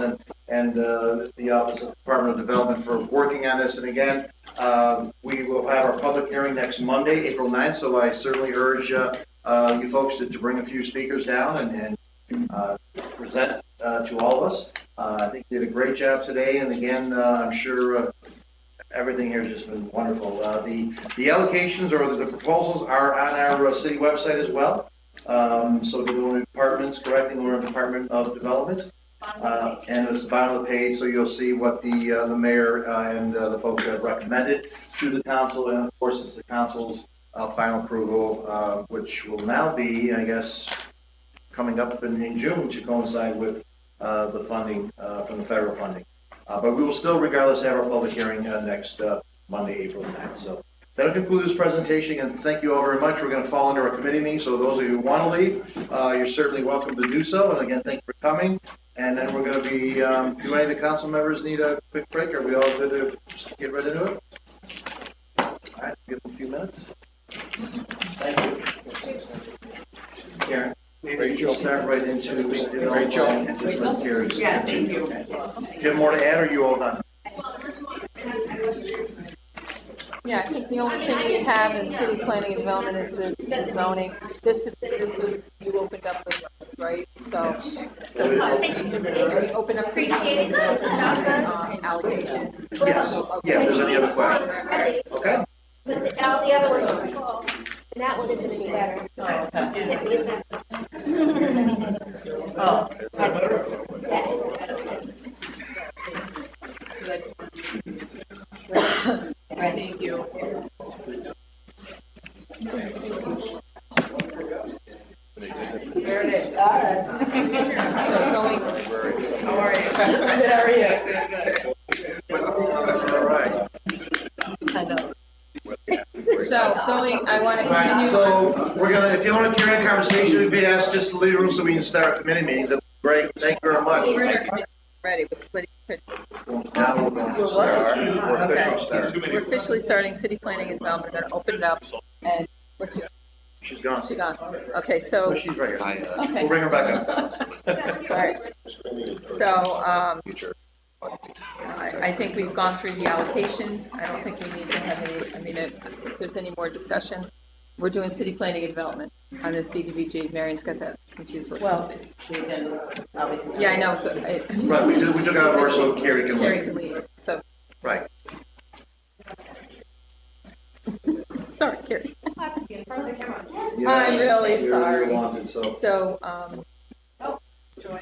and the Office of Department of Development for working on this. And again, we will have our public hearing next Monday, April 9th. So I certainly urge you folks to bring a few speakers down and present to all of us. I think you did a great job today. And again, I'm sure everything here has just been wonderful. The allocations or the proposals are on our city website as well. So the Illinois departments, correcting Illinois Department of Development. And it's the bottom of the page, so you'll see what the mayor and the folks have recommended to the council, and of course it's the council's final approval, which will now be, I guess, coming up in June to coincide with the funding from the federal funding. But we will still, regardless, have our public hearing next Monday, April 9th. So that'll conclude this presentation, and thank you all very much. We're going to fall into our committee meeting, so those of you who want to leave, you're certainly welcome to do so. And again, thank you for coming. And then we're going to be, do any of the council members need a quick break? Are we all good to get right into it? All right, give them a few minutes. Thank you. Karen, Rachel, start right into Rachel. And just let Carrie. Yeah, thank you. Okay. Do you have more to add, or are you all done? Yeah, I think the only thing we have in city planning and development is the zoning. This was, you opened up with, right? So can we open up city planning allocations? Yes, yeah, if there's any other questions. Okay? But all the other ones are full, and that one isn't any better. Oh. Thank you. There it is. All right. So going. How are you? Good, how are you? All right. I know. So going, I want to continue. So we're gonna, if you want to carry on conversation, we'd be asked just to leave the room so we can start committee meetings. That's great. Thank you very much. Ready, we're splitting. Now we're going to start. We're officially starting. We're officially starting city planning and development. We're going to open it up and where's she? She's gone. She gone. Okay, so. No, she's right here. Okay. We'll bring her back up. All right. So, I think we've gone through the allocations. I don't think we need to have any, I mean, if there's any more discussion, we're doing city planning and development on the CDBG. Marion's got that confused. Well, the agenda, obviously. Yeah, I know, so. Right, we took it out of order so Carrie can Carrie leave. can leave, so. Right. Sorry, Carrie. I have to be in front of the camera. I'm really You're sorry. wanted, so. So, Joy.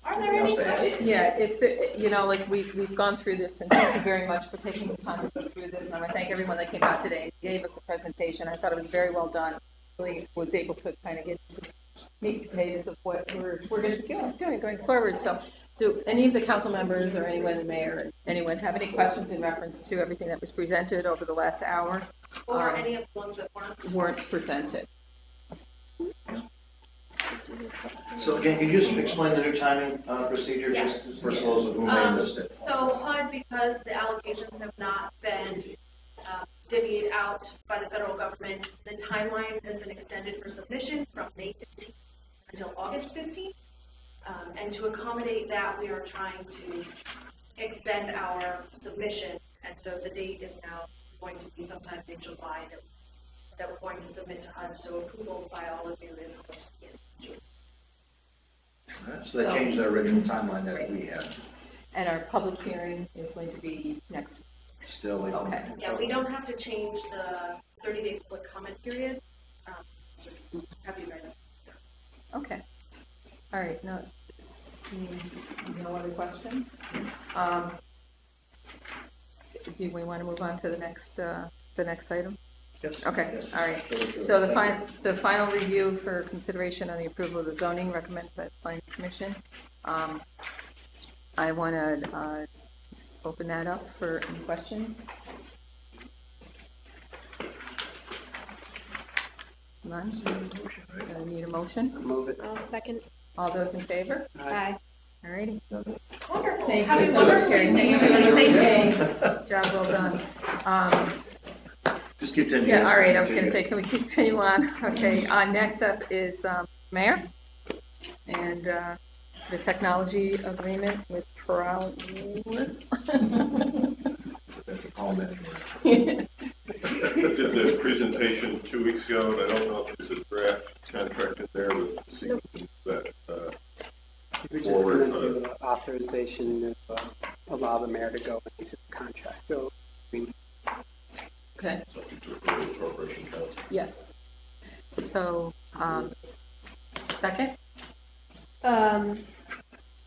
Are there any questions? yeah, if, the- you know, like, we've gone through this, and thank you very much for taking the time to go through this, and I want to thank everyone that came out today and gave us a presentation. I thought it was very well done. Really was able to kind of get to meat and potatoes of what we're going to be doing going forward. So, do any of the council members or anyone, the mayor, anyone have any questions in reference to everything that was presented over the last hour? Or any of the ones that Weren't presented. So again, can you just explain the new timing procedure, Yes. just for those who may have missed it? So HUD, because the allocations have not been divvied out by the federal government, the timeline has been extended for submission from May 15th until August 15th. And to accommodate that, we are trying to extend our submission. And so the date is now going to be sometime in July that we're going to submit to HUD. So approval by all of you is going to be in June. All right, so that changed our original timeline that we had. And our public hearing is going to be next week. Still, Okay. Yeah, we don't have to change the 30-day public comment period. Just have you guys. Okay. All right, now, no other questions? Do we want to move on to the next item? Yes. Okay, Yes. all right. So the final review for consideration on the approval of the zoning recommended by the planning commission. I want to open that up for any questions. None? Gonna need a motion? Move it. I'll second. All those in favor? Aye. All righty. Wonderful. Thank Have you a so much, wonderful Carrie. evening. Thank you. Job well done. Just continue. Yeah, all right, I was gonna say, can we continue on? Okay, next up is Mayor and the technology agreement with Paralis. I did the presentation 2 weeks ago, and I don't know if there's a draft contract in there with sequences that, We're just going to do authorization to allow the mayor to go into the contract. So, Okay, subject to approval of the corporation council. yes. So, second?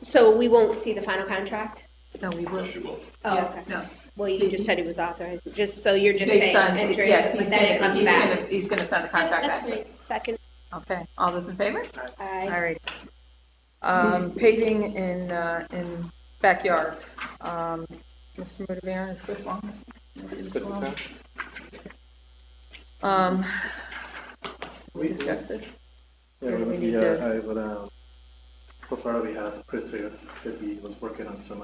So we won't see the final contract? No, we will. Yes, you will. Oh, Yeah, okay. no. Well, you just said he was authorized, just, so you're just Based saying on, enter yes, it, he's but then it comes back. he's gonna send the contract That's back. nice. Second. Okay, all those in favor? Aye. All right. Paving in backyards. Mr. Motivaran, is Chris Wong? Can I see Mr. Wong? We discussed this? Or do we need to? I would, so far we have Chris here, because he was working on some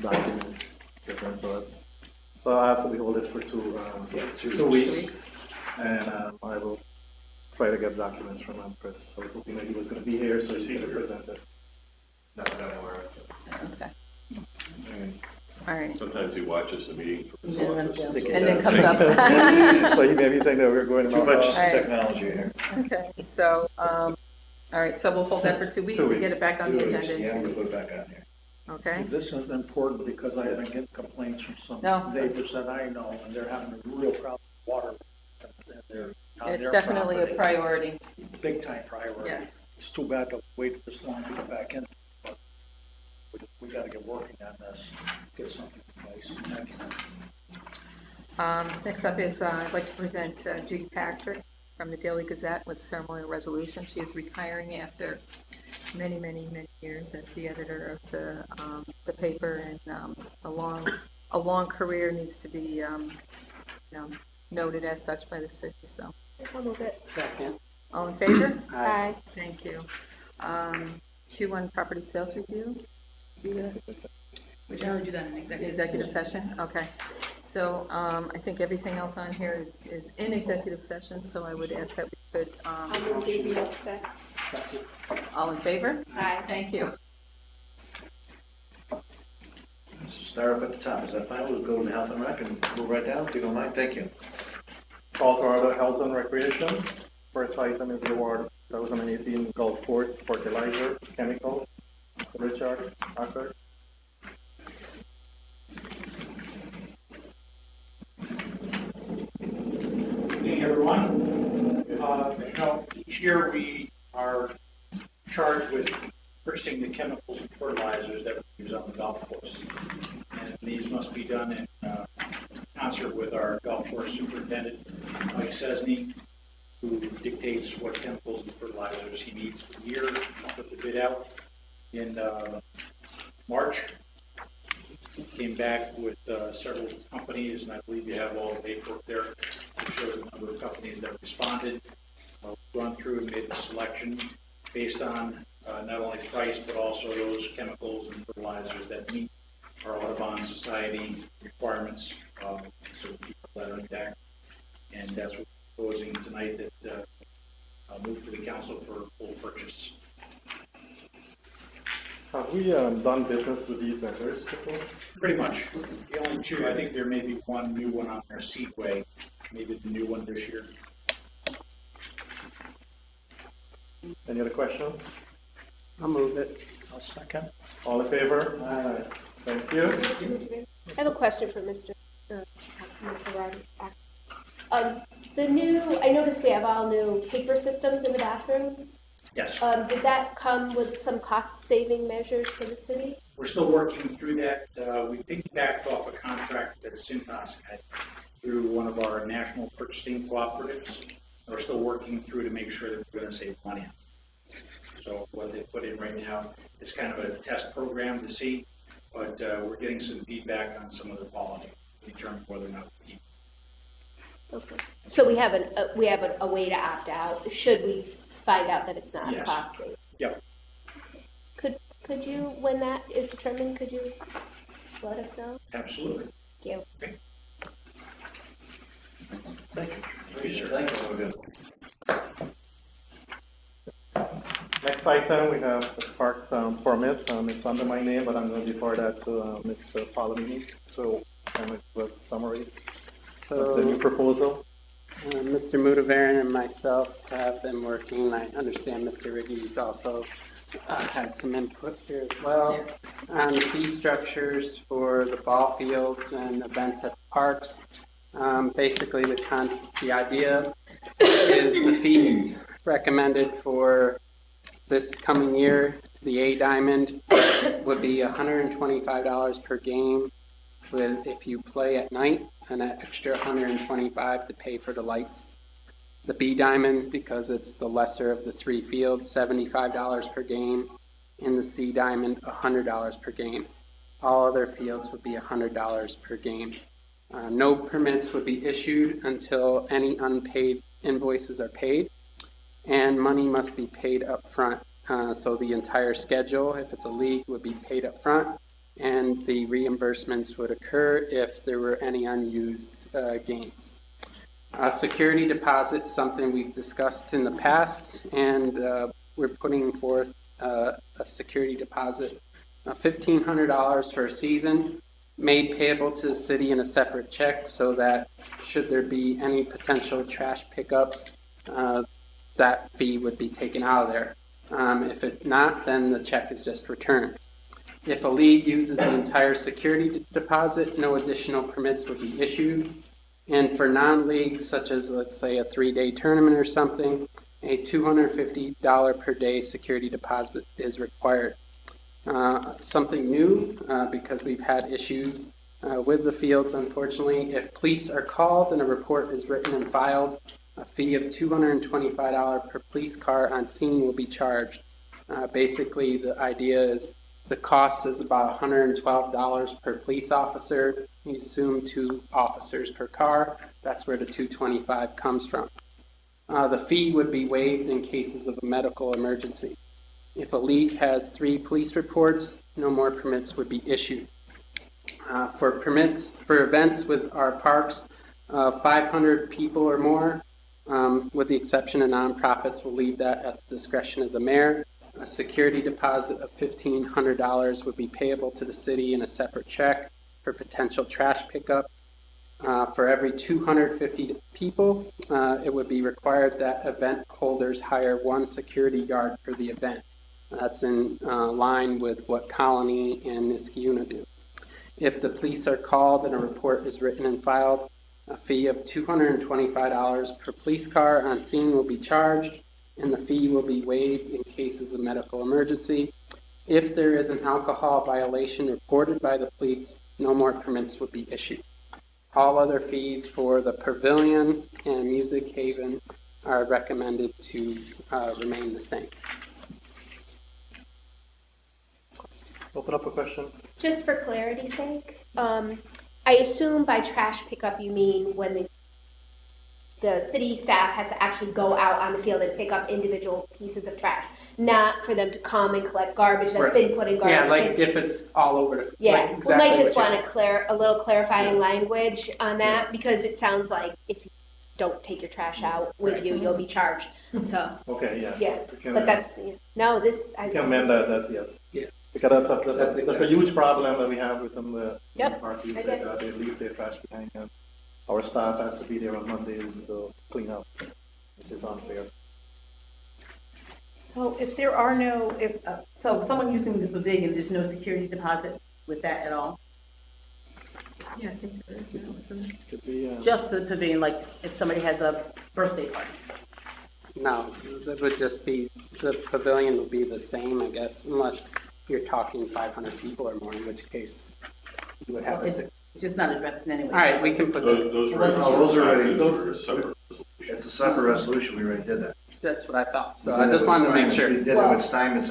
documents presented to us. So I asked that we hold this for 2 weeks, and I will try to get documents from Chris. I was hoping that he was going to be here, so he could present it. No, Okay. All right. Sometimes he watches the meeting from his And office. then comes up. So he may be saying that we're going Too much Right. technology here. Okay, so, all All right, so we'll hold that for 2 weeks and get it back on the agenda in Yeah, 2 we'll put weeks. it back on here. Okay? This is important because I've been getting complaints from No. some neighbors that I know, and they're having a real problem with water. And they're on It's their definitely a property. priority. Big time priority. Yes. It's too bad to wait this long to get back in, but we gotta get working on this, get something in place. Thank you. Next up is, I'd like to present Judy Patrick from the Daily Gazette with ceremonial resolution. She is retiring after many, many, many years as the editor of the paper, and a long career needs to be, noted as such by the city, so. I'll move it. Second. All in favor? Aye. Thank you. 2-1 property sales review. Do you? We can only do that in Executive session, okay. So, I think everything else on here is in executive session, so I would ask that we could, I'll move the recess. Second. all in favor? Aye. Thank you. Start up at the top, is that fine? We'll go to health and rec and move right down, if you don't mind, thank you. Call to order health and recreation. First item is the award 2018 golf course fertilizer chemical. Mr. Richard Arthur. Good evening, everyone. Each year we are charged with purchasing the chemicals and fertilizers that we use on the golf course. And these must be done in concert with our golf course superintendent, Mike Sesney, who dictates what chemicals and fertilizers he needs for the year. He put the bid out in March. Came back with several companies, and I believe you have all the paperwork there that shows the number of companies that responded. We've gone through and made the selection based on not only price, but also those chemicals and fertilizers that meet our Audubon Society requirements, so we keep that intact. And that's what we're proposing tonight, that I'll move to the council for full purchase. Have we done business with these vendors before? Pretty much. The only two, I think there may be one new one on there, Seedway, maybe the new one this year. Any other questions? I'll move it. I'll second. All in favor? Aye. Thank you. I have a question for Mr. Roddy. The new, I noticed we have all new paper systems in the bathrooms. Yes. Did that come with some cost-saving measures for the city? We're still working through that. We piggybacked off a contract that Cintas had through one of our national purchasing cooperatives. We're still working through to make sure that we're going to save money. So what they put in right now is kind of a test program to see, but we're getting some feedback on some of the quality to determine whether or not we keep. Okay. So we have a way to opt out, should we find out that it's not Yes. costly? Yep. Could you, when that is determined, could you let us know? Absolutely. Thank you. Okay. Thank you. Thank you, we're good. Next item, we have the parks permit. It's under my name, but I'm going to defer that to Mr. Palomini. So I'm going to give us a summary of the new proposal. Mr. Mudavaran and myself have been working. I understand Mr. Riggy's also had some input here as well on the fee structures for the ball fields and events at the parks. Basically, the idea is the fees recommended for this coming year. The A Diamond would be $125 per game if you play at night, and an extra $125 to pay for the lights. The B Diamond, because it's the lesser of the three fields, $75 per game, and the C Diamond, $100 per game. All other fields would be $100 per game. No permits would be issued until any unpaid invoices are paid, and money must be paid up front. So the entire schedule, if it's a league, would be paid up front, and the reimbursements would occur if there were any unused games. Security deposit, something we've discussed in the past, and we're putting forth a security deposit, $1,500 for a season, made payable to the city in a separate check, so that should there be any potential trash pickups, that fee would be taken out of there. If it's not, then the check is just returned. If a league uses the entire security deposit, no additional permits would be issued. And for non-leagues, such as, let's say, a 3-day tournament or something, a $250 per day security deposit is required. Something new, because we've had issues with the fields, unfortunately, if police are called and a report is written and filed, a fee of $225 per police car on scene will be charged. Basically, the idea is the cost is about $112 per police officer. You assume 2 officers per car. That's where the $225 comes from. The fee would be waived in cases of a medical emergency. If a league has 3 police reports, no more permits would be issued. For events with our parks, 500 people or more, with the exception of nonprofits, we'll leave that at the discretion of the mayor. A security deposit of $1,500 would be payable to the city in a separate check for potential trash pickup. For every 250 people, it would be required that event holders hire 1 security guard for the event. That's in line with what Colony and Niskayuna do. If the police are called and a report is written and filed, a fee of $225 per police car on scene will be charged, and the fee will be waived in cases of medical emergency. If there is an alcohol violation reported by the police, no more permits would be issued. All other fees for the pavilion and Music Haven are recommended to remain the same. Open up a question. Just for clarity's sake, I assume by trash pickup you mean when the city staff has to actually go out on the field and pick up individual pieces of trash, not for them to come and collect garbage that's been put in garbage. Yeah, like if it's all over the. Yeah, like we exactly might just what want a little clarifying language on that, because it sounds like if you don't take your trash out with you, you'll be charged. So. Okay, yeah. Yeah, We can, but that's, no, this. we can amend that, that's yes. Yeah. Because that's a huge problem that we have within the Yep. parties, Okay. that they leave their trash behind, and our staff has to be there on Mondays to clean up, which is unfair. So if there are no, so someone using the pavilion, there's no security deposit with that at all? Yeah, I think there is now, isn't it? Could be, Just the pavilion, like if somebody has a birthday party? No, it would just be, the pavilion would be the same, I guess, unless you're talking 500 people or more, in which case you would have It's just not addressed in any way. All right, we can put Those are already, those are separate. it's a separate resolution, we already did that. That's what I thought, so I just wanted to make sure. We did it with Steinmetz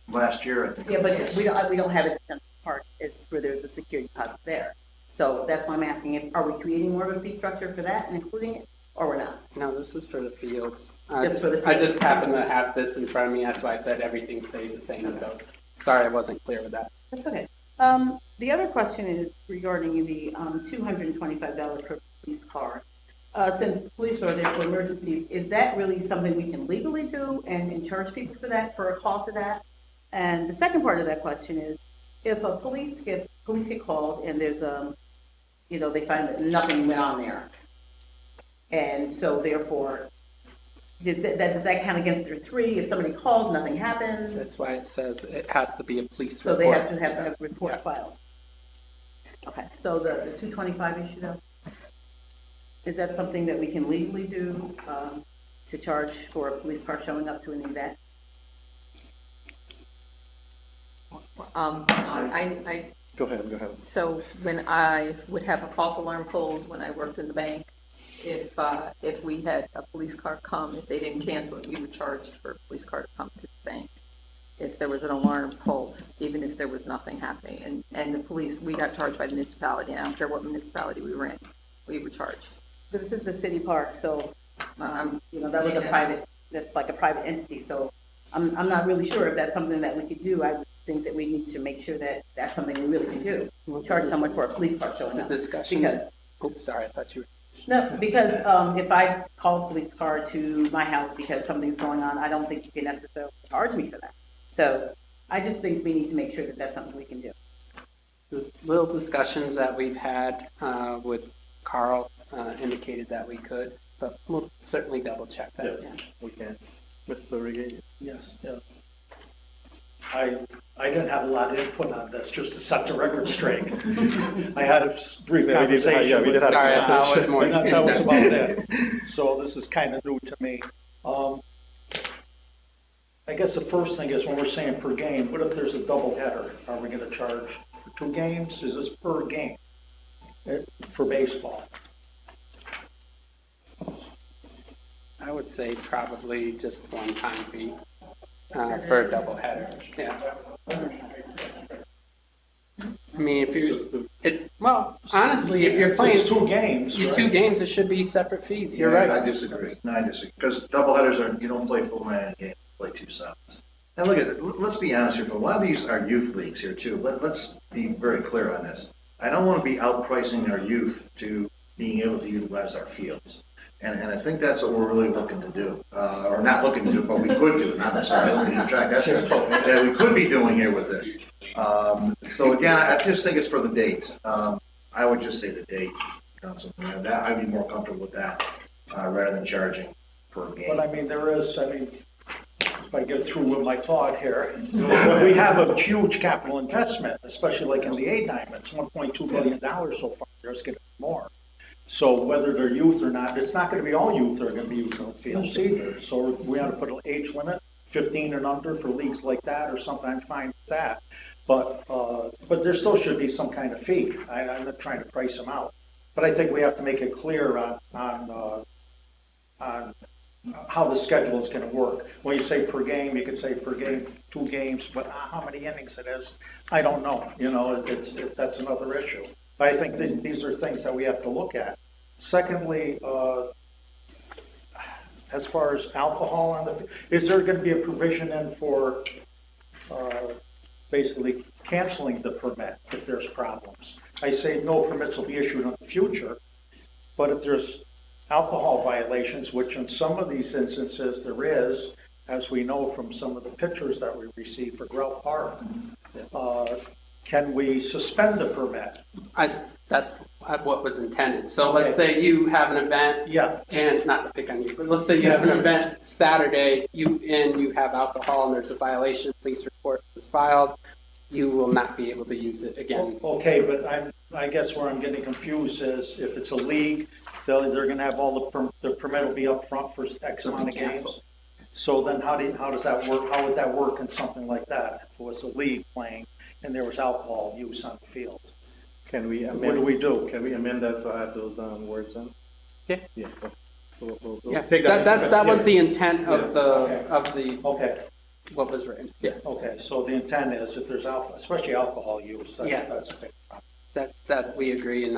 last year, I think. Yeah, but we don't have it in Central Park, it's where there's a security deposit there. So that's why I'm asking, are we creating more of a fee structure for that and including it, or we're not? No, this is for the fields. Just for the I fields. just happen to have this in front of me, that's why I said everything stays the same with those. Sorry, I wasn't clear with that. That's okay. The other question is regarding the $225 per police car. Since police are there for emergencies, is that really something we can legally do and charge people for that, for a call to that? And the second part of that question is, if a police get called and there's they find that nothing went on there, and so therefore, does that count against their 3? If somebody calls, nothing happens. That's why it says it has to be a police So report. they have to have a report filed. Okay, so the 225 issue though, is that something that we can legally do to charge for a police car showing up to an event? I Go ahead. So when I would have a false alarm pulled when I worked in the bank, if we had a police car come, if they didn't cancel it, we were charged for a police car to come to the bank. If there was an alarm pulled, even if there was nothing happening, and the police, we got charged by the municipality. I don't care what municipality we were in, we were charged. But this is a city park, so that was that's like a private entity. So I'm not really sure if that's something that we could do. I would think that we need to make sure that that's something we really can do. Charge someone for a police car showing up. Sorry, I thought you were. No, because if I call a police car to my house because something's going on, I don't think you can necessarily charge me for that. So I just think we need to make sure that that's something we can do. The little discussions that we've had with Carl indicated that we could, but we'll certainly double check that. Yes, we can. Mr. Riggi? Yes, yeah. I didn't have a lot of input on this, just to set the record straight. I had a brief Yeah, we did- conversation yeah, we with. did have a Sorry, I thought it was more. And that was about it. So this is kind of new to me. I guess the first thing is when we're saying per game, what if there's a double header? Are we gonna charge for 2 games? Is this per game for baseball? I would say probably just one-time fee for a double header. Yeah. I mean, if you, well, honestly, if you're playing It's 2 games, you right? 2 games, it should be separate fees. You're Yeah, right. I disagree. No, I disagree. Because doubleheaders are, you don't play full 9 games, you play 2 sevens. And look at it, let's be honest here, for a lot of these are youth leagues here too. Let's be very clear on this. I don't want to be outpricing our youth to being able to utilize our fields. And I think that's what we're really looking to do, or not looking to do, but we could do, not necessarily looking to track that we could be doing here with this. So again, I just think it's for the dates. I would just say the date, Councilman. That I'd be more comfortable with that rather than charging per game. But I mean, if I get through with my thought here, we have a huge capital investment, especially like in the A diamonds, $1.2 billion so far. There's going to be more. So whether they're youth or not, it's not going to be all youth that are going to be using the fields either. So we ought to put an age limit, 15 and under for leagues like that, or something. I'm fine with that. But there still should be some kind of fee. I'm not trying to price them out. But I think we have to make it clear on how the schedule is going to work. When you say per game, you could say per game, 2 games, but how many innings it is, I don't know. You know, that's another issue. But I think these are things that we have to look at. Secondly, as far as alcohol, is there going to be a provision in for basically canceling the permit if there's problems? I say no permits will be issued in the future, but if there's alcohol violations, which in some of these instances there is, as we know from some of the pictures that we received for Grout Park, can we suspend the permit? That's what was intended. So let's say you have an event, and not to pick on you, but let's say you have an event Saturday, you have alcohol and there's a violation, police report was filed, you will not be able to use it again. Okay, but I guess where I'm getting confused is if it's a league, they're going to have all the permit will be up front for X amount of games. So then how does that work? How would that work in something like that? If it was a league playing and there was alcohol use on the field? Can we amend? What do we do? Can we amend that to add those words in? Yeah. Yeah. So we'll Yeah, take that. that was the intent of Yes. Okay. What was written. Yeah. Okay, so the intent is if there's alcohol, especially alcohol use, that's a big problem. That we agree, and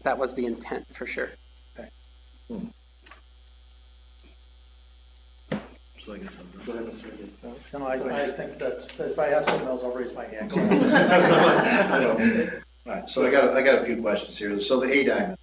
that was the intent for sure. Okay. So I guess I'm Go ahead, Mr. Riggi. No, I think that if I have something else, I'll raise my hand. I don't. All right, so I got a few questions here. So the A diamond.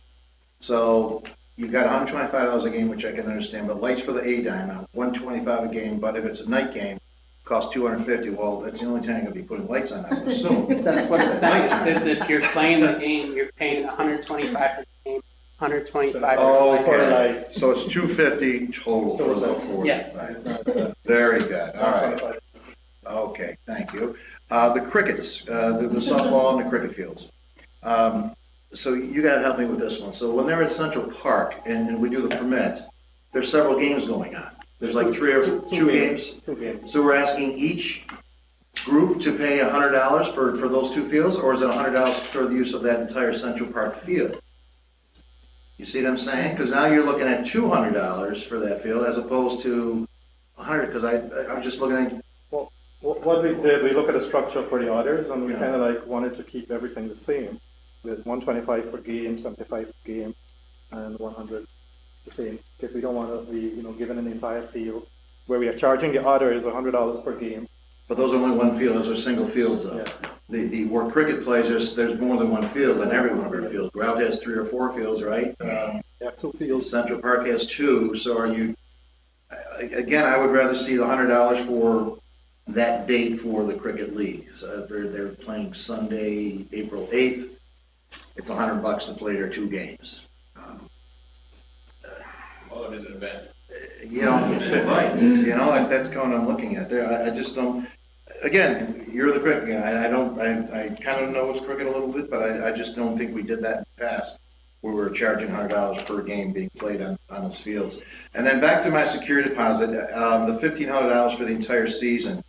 So you've got $125 a game, which I can understand, but lights for the A diamond, $125 a game. But if it's a night game, costs $250. Well, that's the only time you're gonna be putting lights on. I would assume. That's what it's saying. Because if you're playing the game, you're paying $125 per game, $125 Oh, per light. okay. So it's $250 total for the 40. Yes. Right. Very good. All right. Okay, thank you. The crickets, the softball and the cricket fields. So you gotta help me with this one. So when they're at Central Park and we do the permit, there's several games going on. There's like two games. 2 games. So we're asking each group to pay $100 for those 2 fields, or is it $100 for the use of that entire Central Park field? You see what I'm saying? Because now you're looking at $200 for that field as opposed to $100. Because I'm just looking at. Well, what we did, we looked at the structure for the others, and we kind of like wanted to keep everything the same, with 125 per game, 75 per game, and 100 the same. Because we don't want to be, given an entire field where we are charging the others $100 per game. But those are only one field. Those are single fields, though. Yeah. The where cricket plays, there's more than one field in every one of our fields. Grout has 3 or 4 fields, right? Yeah, 2 fields. Central Park has 2. So are you? Again, I would rather see the $100 for that date for the cricket league. So if they're playing Sunday, April 8th. It's $100 to play their 2 games. Well, it is an event. you know, right, you know, that's kind of I'm looking at there. I just don't, again, you're the cricket guy. I kind of know it's cricket a little bit, but I just don't think we did that in the past, where we were charging $100 per game being played on those fields. And then back to my security deposit, the $1,500 for the entire season,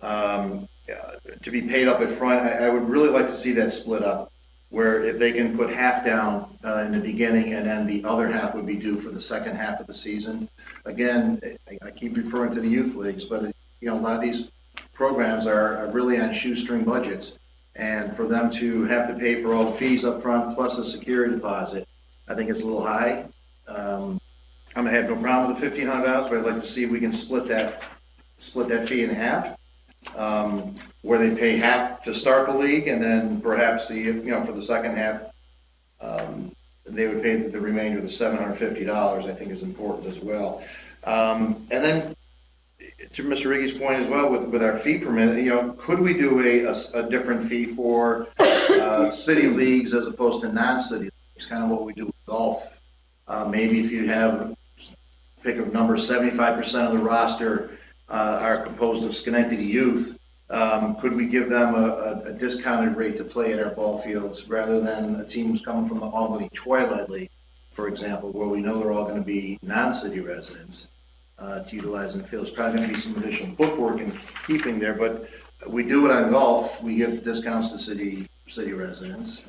to be paid up at front, I would really like to see that split up, where if they can put half down in the beginning and then the other half would be due for the second half of the season. Again, I keep referring to the youth leagues, but you know, a lot of these programs are really on shoestring budgets, and for them to have to pay for all the fees up front plus a security deposit, I think it's a little high. I'm gonna have no problem with the $1,500, but I'd like to see if we can split that fee in half, where they pay half to start the league, and then perhaps for the second half, they would pay the remainder of the $750. I think is important as well. And then to Mr. Riggy's point as well, with our fee permit, you know, could we do a different fee for city leagues as opposed to non-city leagues? Kind of what we do with golf. Maybe if you have, pick a number, 75% of the roster are composed of Schenectady youth. Could we give them a discounted rate to play at our ball fields rather than a team who's coming from the Albany Twilight League, for example, where we know they're all going to be non-city residents to utilize in the field? It's probably going to be some additional bookwork and keeping there, but we do it on golf. We give discounts to city residents.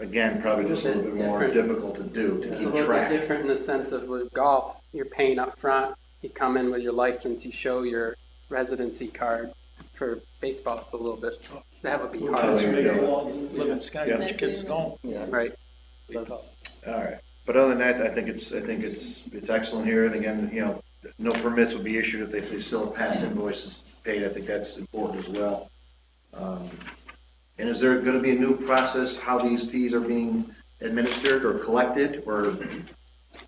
Again, probably just a little bit more difficult to do to It's a keep little track. bit different in the sense of with golf, you're paying up front. You come in with your license, you show your residency card. For baseball, it's a little bit, that would be hard. Live in Schenectady, kids don't. Right. All right. But other than that, I think it's excellent here. And again, you know, no permits will be issued if they still pass invoices paid. I think that's important as well. And is there going to be a new process how these fees are being administered or collected, or?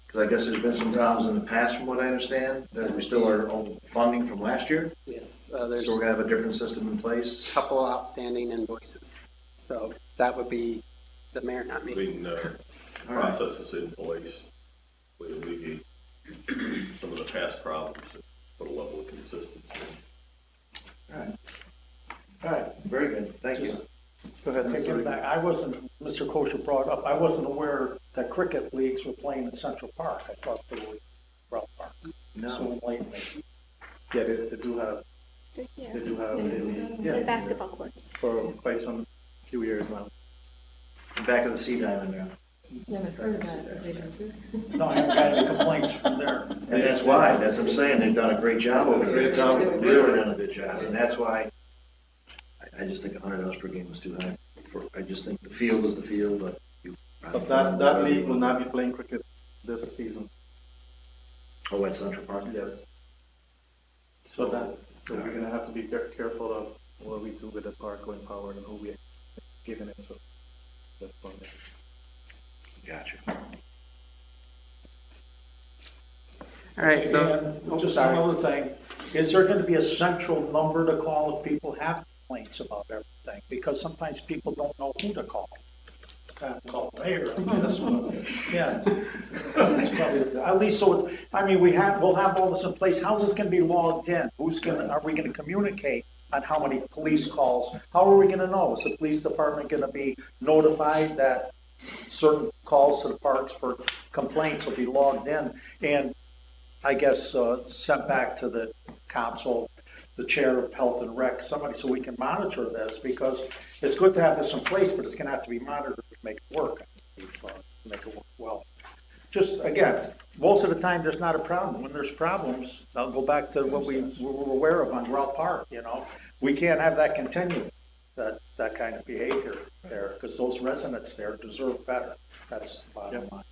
Because I guess there's been some problems in the past, from what I understand, that we still are funding from last year. Yes, So there's we're gonna have a different system in place. a couple outstanding invoices. So that would be the mayor, not me. Process is in place, we alleviate some of the past problems and put a level of consistency. All right, very good, thank you. Go ahead. Take it back. Mr. Kosher brought up, I wasn't aware that cricket leagues were playing in Central Park. I thought they were Ralph Park. No. So enlighten me. Yeah, they do have, The basketball courts. for quite some few years now. Back of the Sea Diamond now. Never heard of that. No, I haven't had any complaints from there. And that's why, that's what I'm saying, they've done a great job over there. Great job. They've really done a good job, and that's why I just think $100 per game was too high. I just think the field is the field, but you. But that league will not be playing cricket this season. Oh, at Central Park? Yes. So we're gonna have to be careful of what we do with the park going forward and who we are giving it, so that's one thing. Gotcha. All right, so, And just another thing, is there gonna be a central number to call if people have complaints about everything? Because sometimes people don't know who to call. Call the mayor, I guess, but, yeah. It's probably- At least so, we'll have all this in place. How's this gonna be logged in? Are we gonna communicate on how many police calls? How are we gonna know? Is the police department gonna be notified that certain calls to the parks for complaints will be logged in? And I guess, sent back to the council, the chair of Health and Rec, somebody, so we can monitor this, because it's good to have this in place, but it's gonna have to be monitored to make it work, make it work well. Just, again, most of the time, there's not a problem. When there's problems, I'll go back to what we were aware of on Ralph Park, you know? We can't have that continue, that kind of behavior there, because those residents there deserve better. That's the bottom line.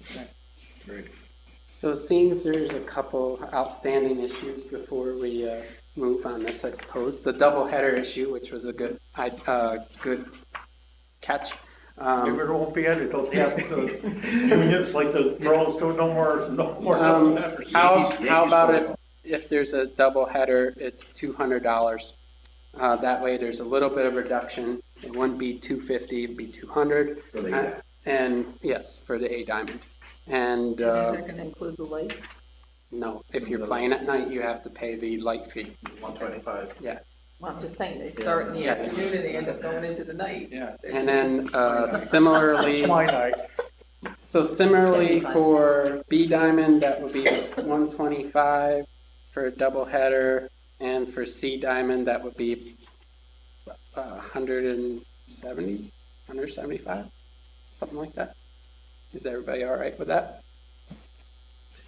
Okay. Great. so it seems there's a couple outstanding issues before we move on this, I suppose. The doubleheader issue, which was a good catch. Maybe it won't be edited, they'll have unions like the pros do no more. How about if there's a double header, it's $200. That way there's a little bit of reduction. It wouldn't be $250, it'd be $200. For the A. And yes, for the A diamond. And, And is that gonna include the lights? no, if you're playing at night, you have to pay the light fee. 125. Yeah. Well, I'm just saying, they start in the Yeah. afternoon and they end up going into the night. Yeah. And then similarly, Twilight. so similarly for B Diamond, that would be 125 for a double header, and for C Diamond, that would be 170, 175, something like that. Is everybody all right with that?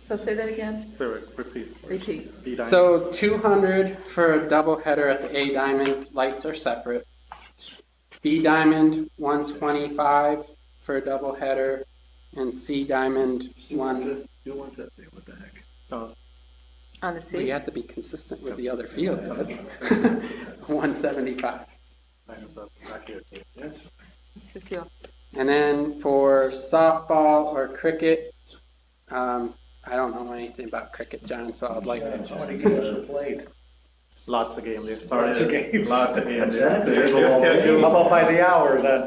So say that again? Repeat. Repeat. So 200 for a double header at the A Diamond, lights are separate. B Diamond, 125 for a double header, and C Diamond, 150, what the heck? Oh. On the We C? have to be consistent with the other fields, bud. 175. Yes. It's 50 off. And then for softball or cricket, I don't know anything about cricket, John, so I'd like How many games are played? Lots of games. They've started. Lots of games. Lots of games. Exactly. They're scheduled. How about by the hour then?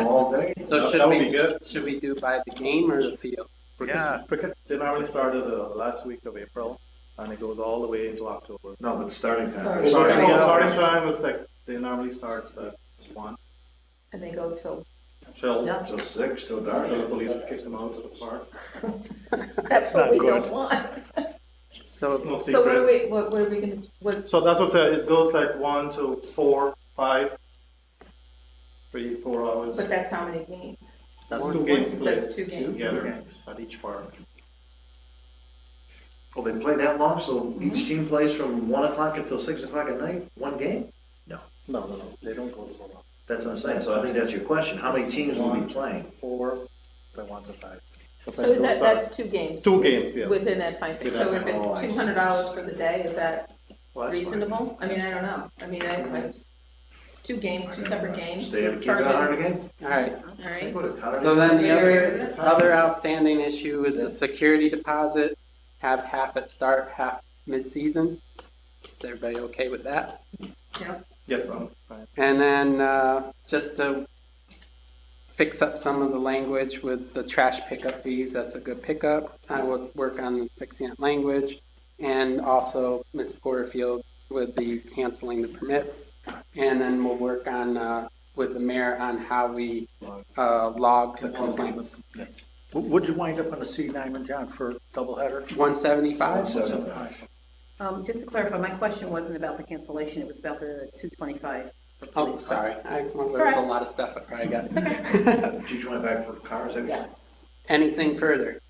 All day. So That would be good. should we do by the game or the field? Cricket, they normally started the last week of April, and it goes all the way into October. No, but starting time. Starting time was like, they normally start at 1. And they go till, Till Till 6, till dark. the police would kick them out of the park. that's what we don't want. So It's no So what are secret. what are we gonna, what, So that's what I said, it goes like 1 to 4, 5, 3, 4 hours. but that's how many games? That's 2 games played That's 2 games. together at each park. Oh, they play that long, so each team plays from 1 o'clock until 6 o'clock at night, one game? No, they don't go so long. That's what I'm saying, so I think that's your question, how many teams will be playing? 4, by 1 to 5. So is that, that's 2 games? 2 games, yes. Within that time frame. So if it's $200 for the day, is that Well, that's fine. reasonable? I mean, I don't know. I mean, it's 2 games, 2 separate games. Stay up, keep it Charges- 100 again? all right. All right. So then the other outstanding issue is the security deposit. Have half at start, half mid-season. Is everybody okay with that? Yeah. Yes, I'm fine. And then just to fix up some of the language with the trash pickup fees, that's a good pickup. I will work on fixing that language. And also Ms. Porterfield with the canceling the permits. And then we'll work on, with the mayor on how we log the complaints. Would you wind up on the C Diamond, John, for doubleheader? 175? 175. Just to clarify, my question wasn't about the cancellation, it was about the 225. for Oh, police sorry. cars. There was a lot of stuff I probably got. 225 for cars, have you? Yes. Anything further?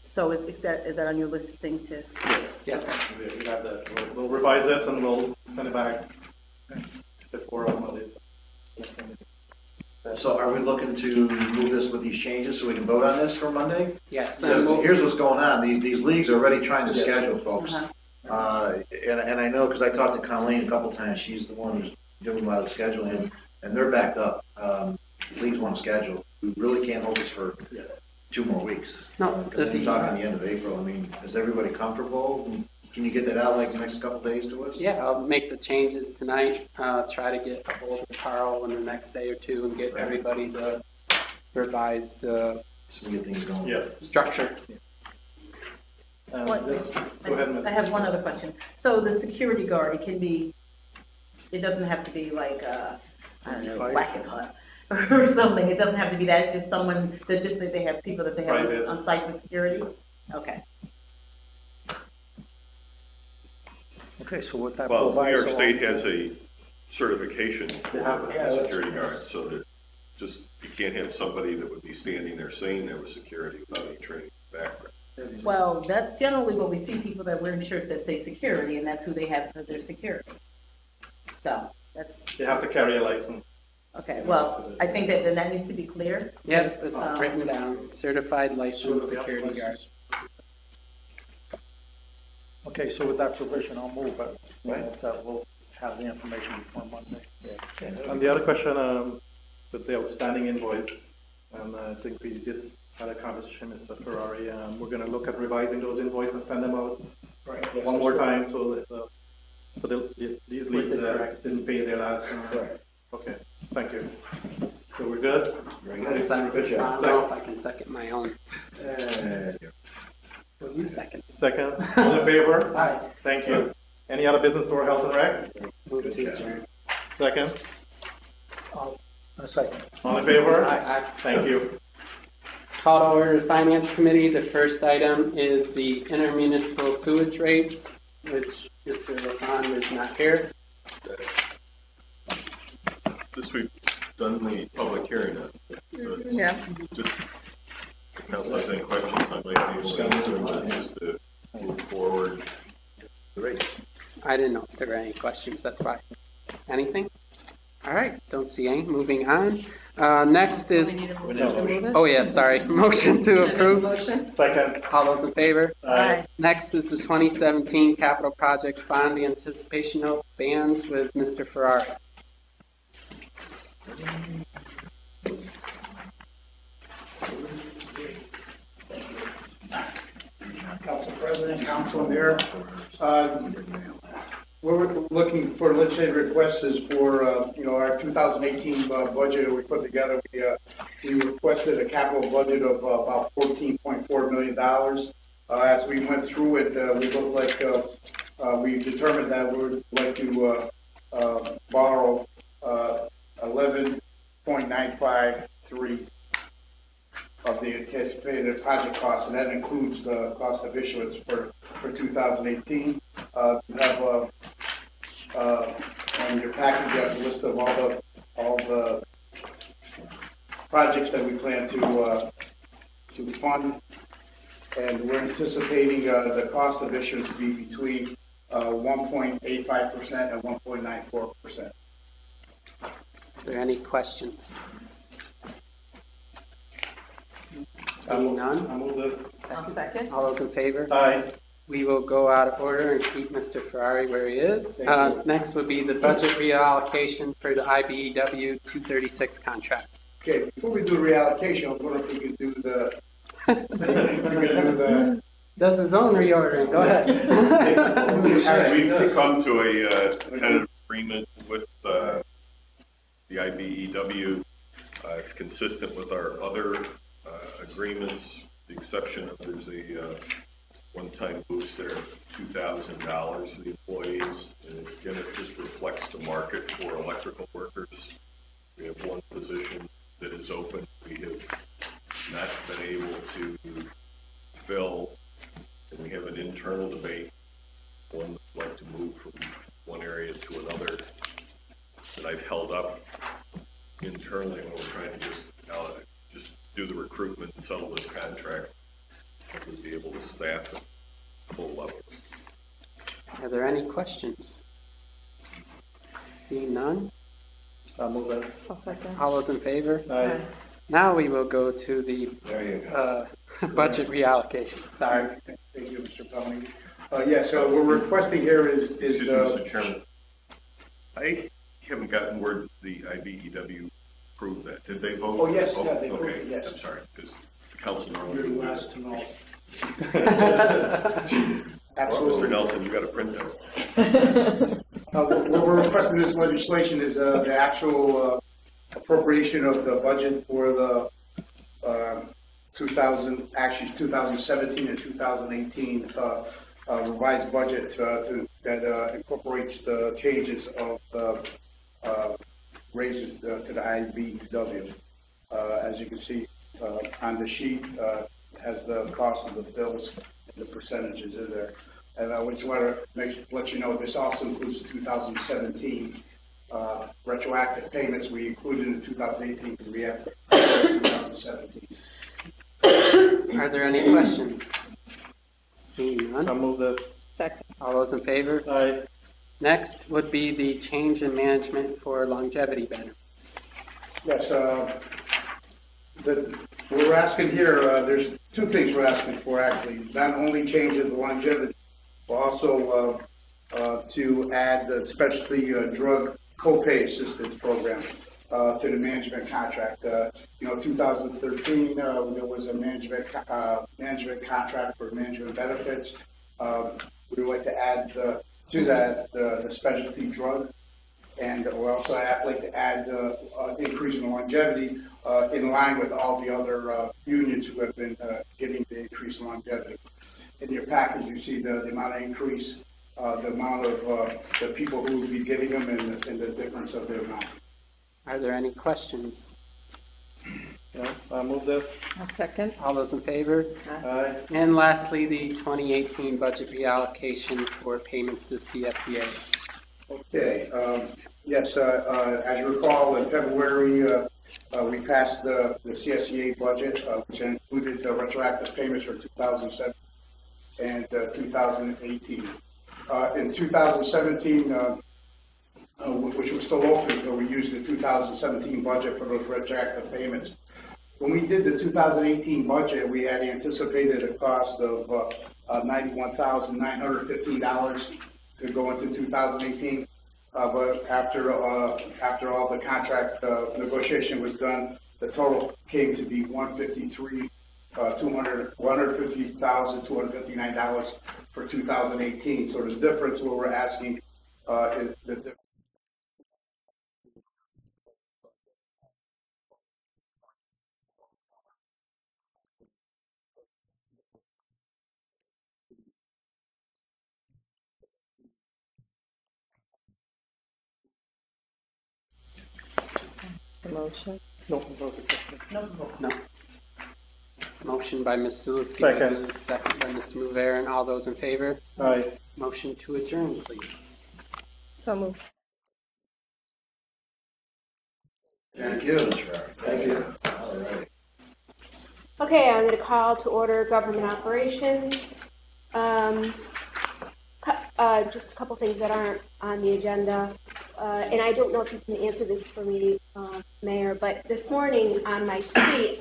So is that on your list of things to? Yes. Yes. We have that. We'll revise it and we'll send it back before Monday. So are we looking to move this with these changes so we can vote on this for Monday? Yes. Because here's what's going on, these leagues are already trying to schedule folks. Uh-huh. And I know, because I talked to Colleen a couple times, she's the one who's doing a lot of the scheduling, and they're backed up. Leagues want to schedule, we really can't hold this for 2 more weeks. No, Because then you're talking the end of April, I mean, is everybody comfortable? Can you get that out like the next couple days to us? Yeah, I'll make the changes tonight, try to get a hold of Carl in the next day or 2 and get everybody the revised So we get things going. Yes. structure. Go ahead, Ms. I have one other question. So the security guard, it doesn't have to be like, I don't know, Black and Hut or something. It doesn't have to be that, it's just someone that they have people that they have Private. on site for security? Okay. Okay, so with that. Well, New York proviso- State has a certification They have for it. security guards, so that just, you can't have somebody that would be standing there saying they were security without any training background. Well, that's generally what we see, people that wear shirts that say security, and that's who they have for their security. So, that's. They have to carry a license. Okay, well, I think that then that needs to be clear. Yes, because, it's written down, certified licensed security guard. Okay, so with that provision, I'll move it. That we'll have the information before Monday. And the other question, with the outstanding invoice, and I think we just had a conversation, Mr. Ferrari, we're gonna look at revising those invoices and send them out one more time, so that, these leads didn't pay their last. Okay, thank you. So we're good? Very I'll second. Good job. I don't know if I can second my own. Will you second? Second, all in favor? Aye. Thank you. Any other business for health and rec? Move to adjourn. Second, A second. all in favor? Aye. Thank you. Call to order the Finance Committee. The first item is the intermunicipal sewage rates, which Mr. LaFond is not here. This we've done the public hearing on, so it's Yeah. just, if council has any questions, I might be able to answer them, but just to move forward. Great. I didn't know if there were any questions, that's why. Anything? All right, don't see any. Moving on. Next is, We need a motion to move it? oh yeah, sorry, motion to approve. Motion? Second, All those in favor? Aye. Next is the 2017 capital projects bond anticipation note bands with Mr. Ferrari. Council President, Council Mayor, we're looking for legislative requests is for, our 2018 budget we put together. We requested a capital budget of about $14.4 million. As we went through it, we looked like we determined that we would like to borrow 11.953 of the anticipated project cost, and that includes the cost of issuance for 2018. You have on your package, you have a list of all the projects that we plan to fund, and we're anticipating the cost of issuance to be between 1.85% and 1.94%. Are there any questions? Seeing none? I'll move this. I'll second. All those in favor? Aye. We will go out of order and keep Mr. Ferrari where he is. Thank you. Next would be the budget reallocation for the IBEW 236 contract. Okay, before we do the reallocation, I was wondering if we could do the, Does his own reordering, go ahead. We've come to a tentative agreement with the IBEW. It's consistent with our other agreements, the exception of there's a one-time boost there of $2,000 for the employees. And again, it just reflects the market for electrical workers. We have one position that is open. We have not been able to fill, and we have an internal debate. One would like to move from one area to another that I've held up internally when we're trying to just do the recruitment and settle this contract. Hopefully be able to staff at full level. Are there any questions? Seeing none? I'll move it. I'll second. All those in favor? Aye. Now we will go to the budget reallocation. Sorry. thank you, Mr. Pelley. Yeah, so what we're requesting here is Excuse me, Mr. Chairman. I haven't gotten word the IBEW approved that. Did they vote? Oh, yes, yeah, they approved Okay, it, yes. I'm sorry, because the council normally. You're the would. last to know. Well, Mr. Nelson, you got a printout. What we're requesting this legislation is the actual appropriation of the budget for the 2017 and 2018 revised budget that incorporates the changes of raises to the IBEW. As you can see on the sheet, has the cost of the bills and the percentages in there. And I just want to let you know this also includes the 2017 retroactive payments we included in 2018 because we have 2017. Are there any questions? Seeing none? I'll move this. Second. All those in favor? Aye. Next would be the change in management for longevity benefits. Yes, what we're asking here, there's two things we're asking for actually. Not only changes the longevity, but also to add the specialty drug copay assistance program to the management contract. 2013, there was a management contract for management benefits. We would like to add to that the specialty drug And we also like to add increase in longevity in line with all the other unions who have been getting the increase in longevity. In your package, you see the amount of increase, the amount of the people who will be getting them, and the difference of the amount. Are there any questions? Yeah, I move this. A second. All those in favor? Aye. And lastly, the 2018 budget reallocation for payments to CSEA. Okay, yes, as you recall, in February, we passed the CSEA budget, which included the retroactive payments for 2007 and 2018. In 2017, which was still open, but we used the 2017 budget for those retroactive payments. When we did the 2018 budget, we had anticipated a cost of $91,915 to go into 2018. But after all the contract negotiation was done, the total came to be $150,259 for 2018. So the difference, what we're asking is the The motion. No, those are question. No. Motion by Ms. Zaluski. Second. Second by Mr. Mouvaren. All those in favor? Aye. Motion to adjourn, please. So moved. Thank you. Thank you. All right. Okay, I'm going to call to order government operations. Just a couple things that aren't on the agenda. And I don't know if you can answer this for me, Mayor, but this morning on my street,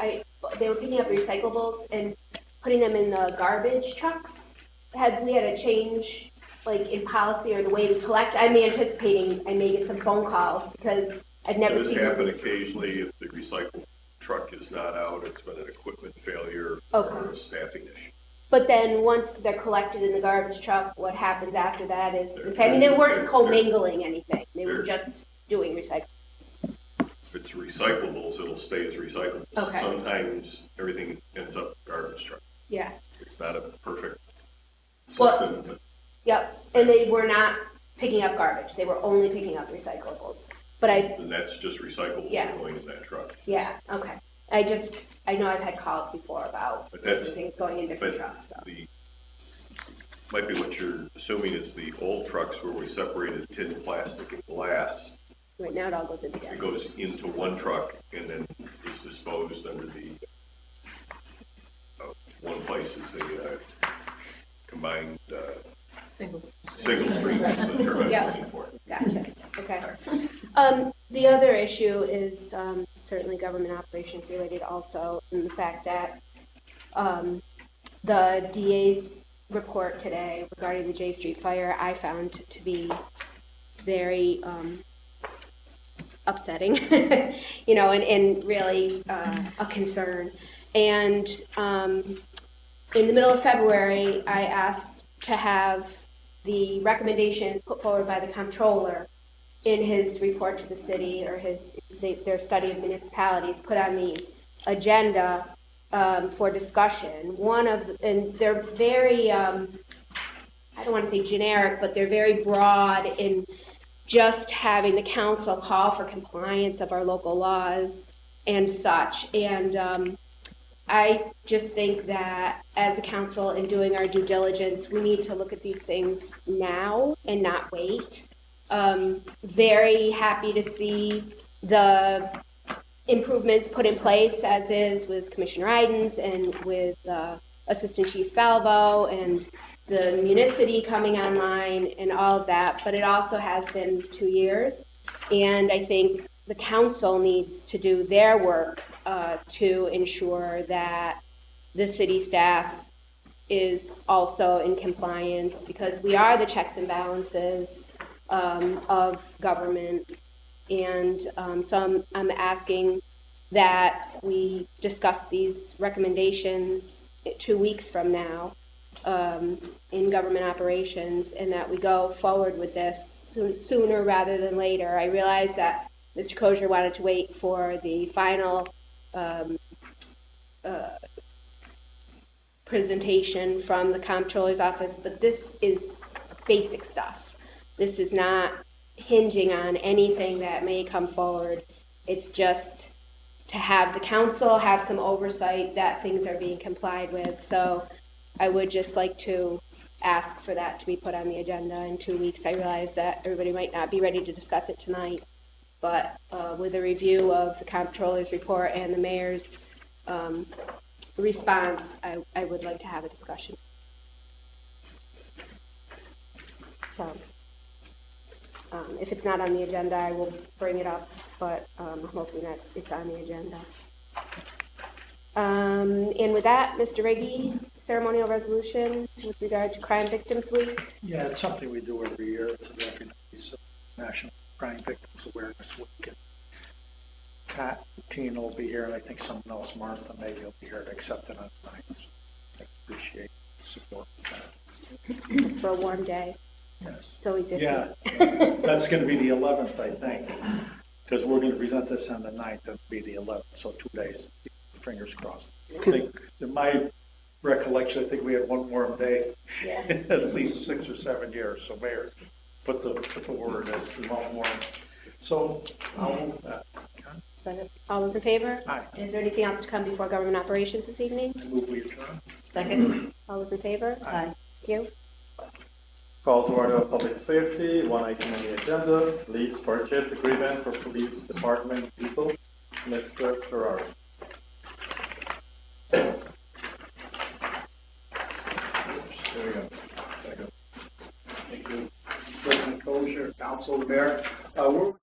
they were picking up recyclables and putting them in the garbage trucks. Have we had a change, like, in policy or the way we collect? I'm anticipating I may get some phone calls because I've never seen This happen occasionally if the recycle truck is not out, it's been an equipment failure or a staffing issue. But then once they're collected in the garbage truck, what happens after that is the same. I mean, they weren't commingling anything. They were just doing recycling. If it's recyclables, it'll stay as recyclables. Okay. Sometimes everything ends up in the garbage truck. Yeah. It's not a perfect Well, system, but Yep. And they were not picking up garbage. They were only picking up recyclables. But and that's just recyclables Yeah. going in that truck. yeah, okay. I know I've had calls before about But that's- things going in different But trucks, so. might be what you're assuming is the old trucks where we separated tin, plastic, and glass. Right now it all goes in It together. goes into one truck and then is disposed under the, one place is a combined, Single stream is the term I'm Yeah. looking for. Gotcha, okay. The other issue is certainly government operations related also in the fact that the DA's report today regarding the J Street fire I found to be very upsetting, you know, and really a concern. And in the middle of February, I asked to have the recommendations put forward by the comptroller in his report to the city or their study of municipalities put on the agenda for discussion. And they're very, I don't want to say generic, but they're very broad in just having the council call for compliance of our local laws and such. And I just think that as a council in doing our due diligence, we need to look at these things now and not wait. Very happy to see the improvements put in place as is with Commissioner Idens and with Assistant Chief Falvo and the municity coming online and all of that, but it also has been 2 years. And I think the council needs to do their work to ensure that the city staff is also in compliance because we are the checks and balances of government. And so I'm asking that we discuss these recommendations 2 weeks from now in government operations and that we go forward with this sooner rather than later. I realize that Mr. Kosher wanted to wait for the final presentation from the comptroller's office, but this is basic stuff. This is not hinging on anything that may come forward. It's just to have the council have some oversight that things are being complied with. So I would just like to ask for that to be put on the agenda in 2 weeks. I realize that everybody might not be ready to discuss it tonight, but with a review of the comptroller's report and the mayor's response, I would like to have a discussion. So if it's not on the agenda, I will bring it up, but I'm hoping that it's on the agenda. And with that, Mr. Riggi, ceremonial resolution with regard to Crime Victims Week. Yeah, it's something we do every year to recognize National Crime Victims Awareness Week. And Pat and Tina will be here, and I think someone else, Martha, maybe will be here to accept it on the 9th. So I appreciate the support of that. For a warm day. Yes. It's always iffy. Yeah, that's going to be the 11th, I think, because we're going to present this on the 9th, it'll be the 11th, so 2 days. Fingers crossed. I think, in my recollection, I think we had one warm day at least 6 or 7 years, so Mayor, put the word in, we want warm. So I'll move that. All those in favor? Aye. Is there anything else to come before government operations this evening? I move we adjourn. Second. All those in favor? Aye. Thank you. Call to order of public safety, one item on the agenda, lease purchase agreement for police department people, Mr. Ferrari. There we go. Thank you. President Kosher, Council, Mayor. We're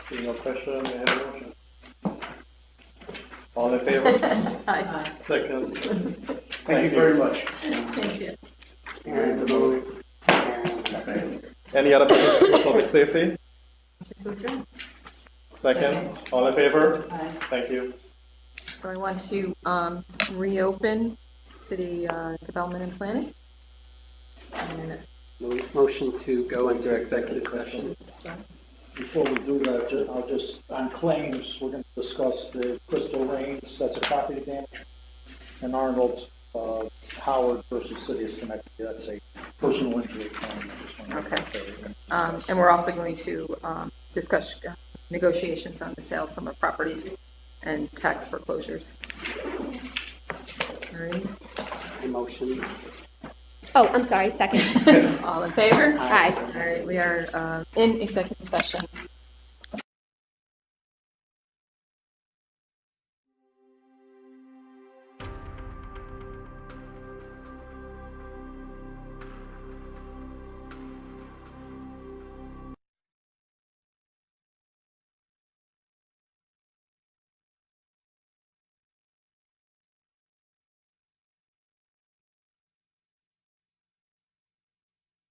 Seeing no question, may I have a motion? All in favor? Aye. Second. Thank you very much. Thank you. Aaron, the move. Aaron, second. Any other business for public safety? To adjourn. Second. All in favor? Aye. Thank you. So I want to reopen city development and planning. And Motion to go into executive session. Before we do that, I'll just, on claims, we're going to discuss the Crystal Rains, that's a property damage, and Arnold Howard versus City of Schenectady, that's a personal injury claim. Okay. And we're also going to discuss negotiations on the sale of some of properties and tax foreclosures. All right. Motion. Oh, I'm sorry, second. All in favor? Aye. All right, we are in executive session.